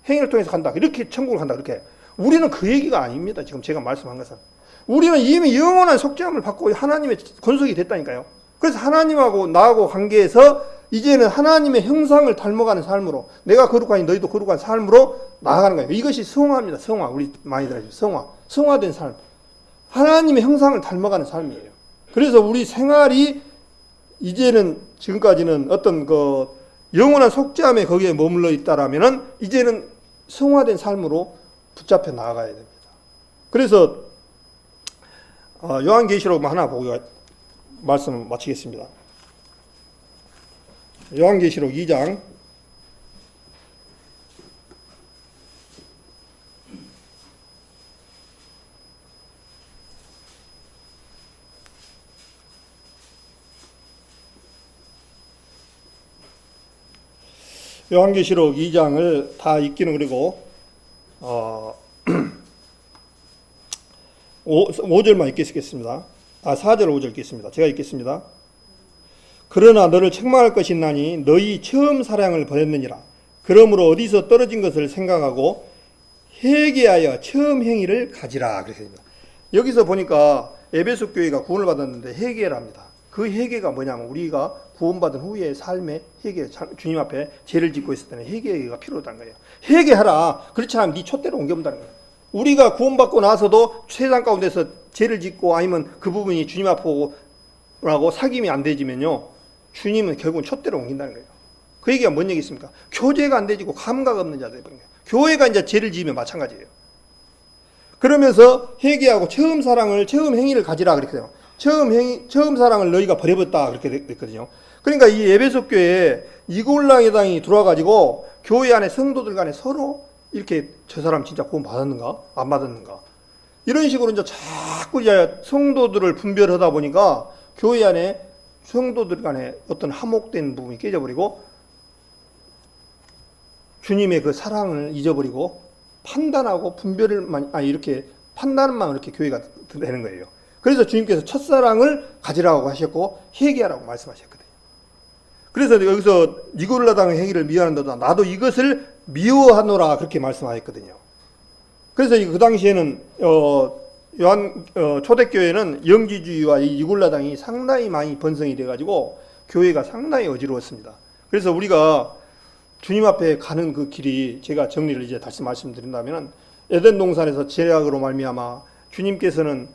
행위를 통해서 간다. 이렇게 천국을 간다. 그렇게. 우리는 그 얘기가 아닙니다. 지금 제가 말씀한 것은. 우리는 이미 영원한 속죄함을 받고 하나님의 권속이 됐다니까요. 그래서 하나님하고 나하고 관계에서 이제는 하나님의 형상을 닮아가는 삶으로 내가 거룩하니 너희도 거룩한 삶으로 나아가는 거예요. 이것이 성화입니다. 성화. 우리 많이들 하죠. 성화된 삶. 하나님의 형상을 닮아가는 삶이에요. 그래서 우리 생활이 이제는 지금까지는 어떤 그 영원한 속죄함에 거기에 머물러 있다라면은 이제는 성화된 삶으로 붙잡혀 나아가야 됩니다. 그래서 요한계시록 하나 보고 말씀을 마치겠습니다. 요한계시록 2장 요한계시록 2장을 다 읽기는 그리고 5절만 읽겠습니다. 4절 5절 읽겠습니다. 제가 읽겠습니다. 그러나 너를 책망할 것이 있나니 너희 처음 사랑을 버렸느니라. 그러므로 어디서 떨어진 것을 생각하고 회개하여 처음 행위를 가지라. 그랬습니다. 여기서 보니까 에베소 교회가 구원을 받았는데 회개를 합니다. 그 회개가 뭐냐면 우리가 구원받은 후에 삶의 회개, 주님 앞에 죄를 짓고 있을 때는 회개가 필요하다는 거예요. 회개하라. 그렇지 않으면 네 촛대로 옮겨본다는 거예요. 우리가 구원받고 나서도 세상 가운데서 죄를 짓고 아니면 그 부분이 주님 앞으로 사귐이 안 되지면요, 주님은 결국은 촛대로 옮긴다는 거예요. 그 얘기가 뭔 얘기 있습니까? 교제가 안 되지고 감각 없는 자들이 되는 거예요. 교회가 이제 죄를 지으면 마찬가지예요. 그러면서 회개하고 처음 사랑을, 처음 행위를 가지라 그렇게 돼요. 처음 사랑을 너희가 버려버렸다 그렇게 됐거든요. 그러니까 이 에베소 교회에 이골랑회당이 들어와가지고 교회 안에 성도들 간에 서로 이렇게 저 사람 진짜 구원 받았는가 안 받았는가 이런 식으로 이제 자꾸 이제 성도들을 분별하다 보니까 교회 안에 성도들 간에 어떤 화목된 부분이 깨져버리고 주님의 그 사랑을 잊어버리고 판단하고 이렇게 판단만 이렇게 교회가 되는 거예요. 그래서 주님께서 첫사랑을 가지라고 하셨고 회개하라고 말씀하셨거든요. 그래서 여기서 니골라당의 행위를 미워한다. 나도 이것을 미워하노라 그렇게 말씀하셨거든요. 그래서 그 당시에는 초대교회는 영지주의와 이 니골라당이 상당히 많이 번성이 돼가지고 교회가 상당히 어지러웠습니다. 그래서 우리가 주님 앞에 가는 그 길이 제가 정리를 이제 다시 말씀드린다면 에덴 동산에서 제약으로 말미암아 주님께서는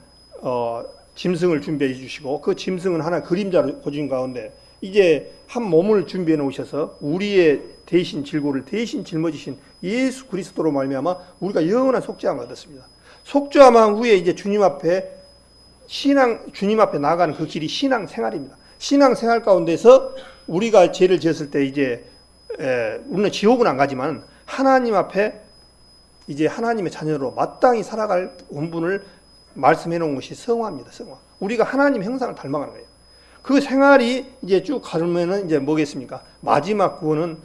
짐승을 준비해 주시고 그 짐승은 하나 그림자로 보여준 가운데 이제 한 몸을 준비해 놓으셔서 우리의 대신 질고를 대신 짊어지신 예수 그리스도로 말미암아 우리가 영원한 속죄함을 얻었습니다. 속죄함한 후에 이제 주님 앞에 나아가는 그 길이 신앙 생활입니다. 신앙 생활 가운데서 우리가 죄를 지었을 때 이제 우리는 지옥은 안 가지만 하나님 앞에 이제 하나님의 자녀로 마땅히 살아갈 본분을 말씀해 놓은 것이 성화입니다. 성화. 우리가 하나님 형상을 닮아가는 거예요. 그 생활이 이제 쭉 가면은 이제 뭐겠습니까? 마지막 구원은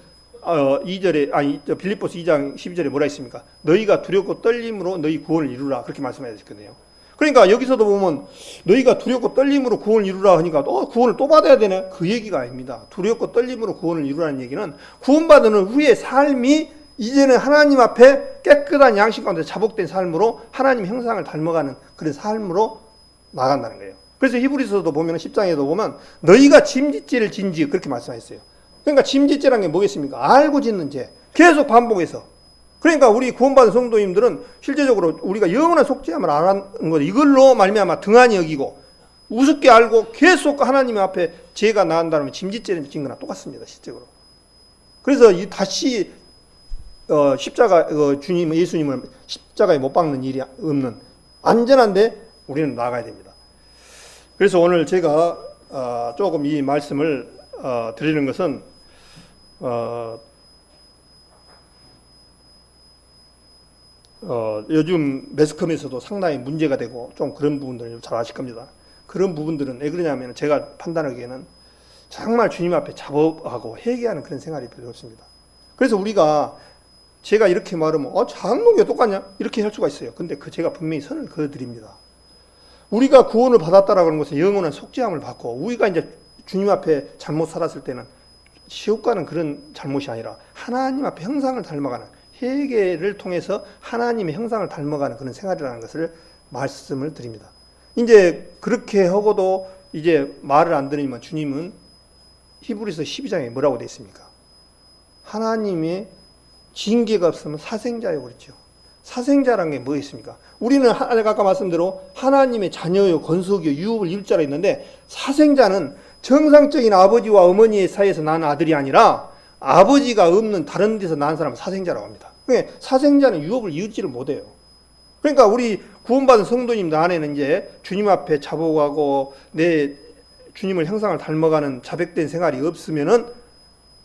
2절에 빌립보서 2장 12절에 뭐라 했습니까? 너희가 두렵고 떨림으로 너희 구원을 이루라 그렇게 말씀하셨거든요. 그러니까 여기서도 보면 너희가 두렵고 떨림으로 구원을 이루라 하니까 구원을 또 받아야 되네? 그 얘기가 아닙니다. 두렵고 떨림으로 구원을 이루라는 얘기는 구원받은 후의 삶이 이제는 하나님 앞에 깨끗한 양식 가운데 자복된 삶으로 하나님 형상을 닮아가는 그런 삶으로 나간다는 거예요. 그래서 히브리서도 보면 10장에도 보면 너희가 짐짓죄를 진지 그렇게 말씀하셨어요. 그러니까 짐짓죄라는 게 뭐겠습니까? 알고 짓는 죄. 계속 반복해서. 그러니까 우리 구원받은 성도님들은 실제적으로 우리가 영원한 속죄함을 안 하는 것 이걸로 말미암아 등한히 여기고 우습게 알고 계속 하나님 앞에 죄가 나온다면 짐짓죄를 진 거나 똑같습니다. 실제로. 그래서 다시 십자가 주님 예수님을 십자가에 못 박는 일이 없는 안전한데 우리는 나가야 됩니다. 그래서 오늘 제가 조금 이 말씀을 드리는 것은 요즘 매스컴에서도 상당히 문제가 되고 좀 그런 부분들을 잘 아실 겁니다. 그런 부분들은 왜 그러냐면 제가 판단하기에는 정말 주님 앞에 자복하고 회개하는 그런 생활이 필요 없습니다. 그래서 우리가 제가 이렇게 말하면 장로교 똑같냐? 이렇게 할 수가 있어요. 근데 제가 분명히 선을 그어드립니다. 우리가 구원을 받았다라고 하는 것은 영원한 속죄함을 받고 우리가 이제 주님 앞에 잘못 살았을 때는 지옥 가는 그런 잘못이 아니라 하나님 앞에 형상을 닮아가는 회개를 통해서 하나님의 형상을 닮아가는 그런 생활이라는 것을 말씀을 드립니다. 이제 그렇게 하고도 이제 말을 안 들으면 주님은 히브리서 12장에 뭐라고 되어 있습니까? 하나님의 징계가 없으면 사생자요 그랬죠. 사생자라는 게 뭐 있습니까? 우리는 아까 말씀대로 하나님의 자녀요 건속이요 유업을 이룰 자라 있는데 사생자는 정상적인 아버지와 어머니의 사이에서 난 아들이 아니라 아버지가 없는 다른 데서 낳은 사람은 사생자라고 합니다. 그러니까 사생자는 유업을 이루지를 못해요. 그러니까 우리 구원받은 성도님들 안에는 이제 주님 앞에 자복하고 내 주님을 형상을 닮아가는 자백된 생활이 없으면은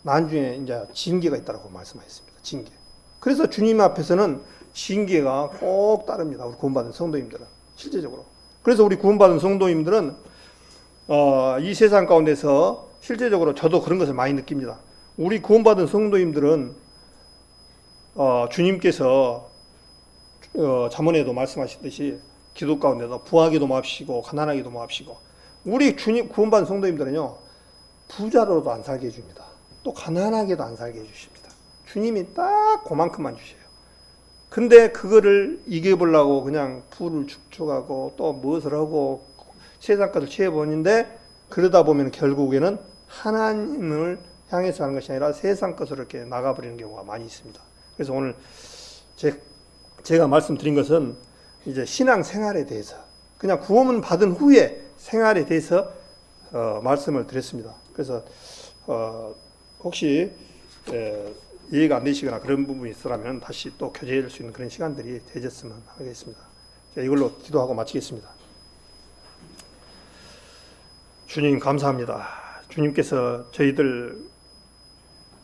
나중에 이제 징계가 있다고 말씀하셨습니다. 징계. 그래서 주님 앞에서는 징계가 꼭 따릅니다. 우리 구원받은 성도님들은 실제적으로. 그래서 우리 구원받은 성도님들은 이 세상 가운데서 실제적으로 저도 그런 것을 많이 느낍니다. 우리 구원받은 성도님들은 주님께서 잠언에도 말씀하셨듯이 기도 가운데도 부하기도 마시고 가난하기도 마시고 우리 주님 구원받은 성도님들은요 부자로도 안 살게 해줍니다. 또 가난하게도 안 살게 해주십니다. 주님이 딱 그만큼만 주셔요. 근데 그거를 이겨보려고 그냥 부를 축축하고 또 무엇을 하고 세상 것을 취해보는데 그러다 보면 결국에는 하나님을 향해서 하는 것이 아니라 세상 것으로 이렇게 나가버리는 경우가 많이 있습니다. 그래서 오늘 제가 말씀드린 것은 이제 신앙 생활에 대해서, 그냥 구원을 받은 후에 생활에 대해서 말씀을 드렸습니다. 그래서 혹시 이해가 안 되시거나 그런 부분이 있으라면 다시 또 교제할 수 있는 그런 시간들이 되셨으면 하겠습니다. 이걸로 기도하고 마치겠습니다. 주님 감사합니다. 주님께서 저희들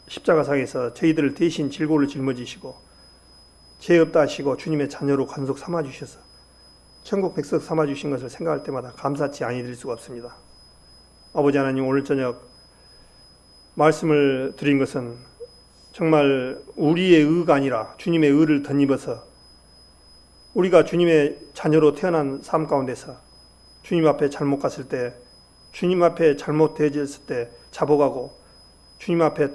십자가상에서 저희들을 대신 질고를 짊어지시고 죄 없다 하시고 주님의 자녀로 관속 삼아주셔서 천국 백석 삼아주신 것을 생각할 때마다 감사치 아니될 수가 없습니다. 아버지 하나님, 오늘 저녁 말씀을 드린 것은 정말 우리의 의가 아니라 주님의 의를 덧입어서 우리가 주님의 자녀로 태어난 삶 가운데서 주님 앞에 잘못 갔을 때, 주님 앞에 잘못 대졌을 때 자복하고 주님 앞에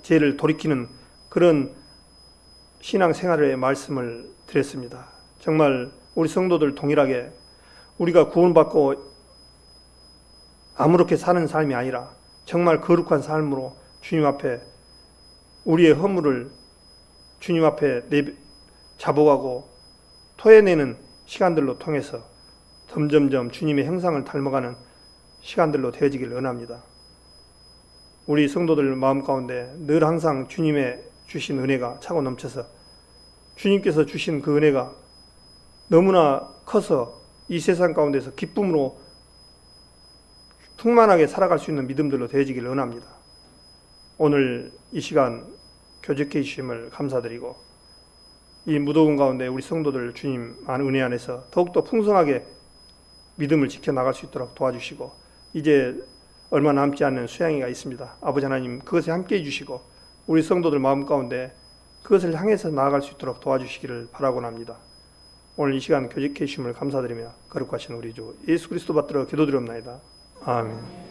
죄를 돌이키는 그런 신앙생활의 말씀을 드렸습니다. 정말 우리 성도들 동일하게 우리가 구원받고 아무렇게 사는 삶이 아니라 정말 거룩한 삶으로 주님 앞에 우리의 허물을 주님 앞에 자복하고 토해내는 시간들로 통해서 점점점 주님의 형상을 닮아가는 시간들로 되어지기를 원합니다. 우리 성도들 마음 가운데 늘 항상 주님의 주신 은혜가 차고 넘쳐서 주님께서 주신 그 은혜가 너무나 커서 이 세상 가운데서 기쁨으로 충만하게 살아갈 수 있는 믿음들로 되어지기를 원합니다. 오늘 이 시간 교제케 해주심을 감사드리고 이 무더운 가운데 우리 성도들 주님 은혜 안에서 더욱더 풍성하게 믿음을 지켜나갈 수 있도록 도와주시고, 이제 얼마 남지 않는 수양회가 있습니다. 아버지 하나님, 그것에 함께해 주시고 우리 성도들 마음 가운데 그것을 향해서 나아갈 수 있도록 도와주시기를 바라곤 합니다. 오늘 이 시간 교제케 해주심을 감사드리며 거룩하신 우리 주 예수 그리스도 받들어 기도드리옵나이다. 아멘.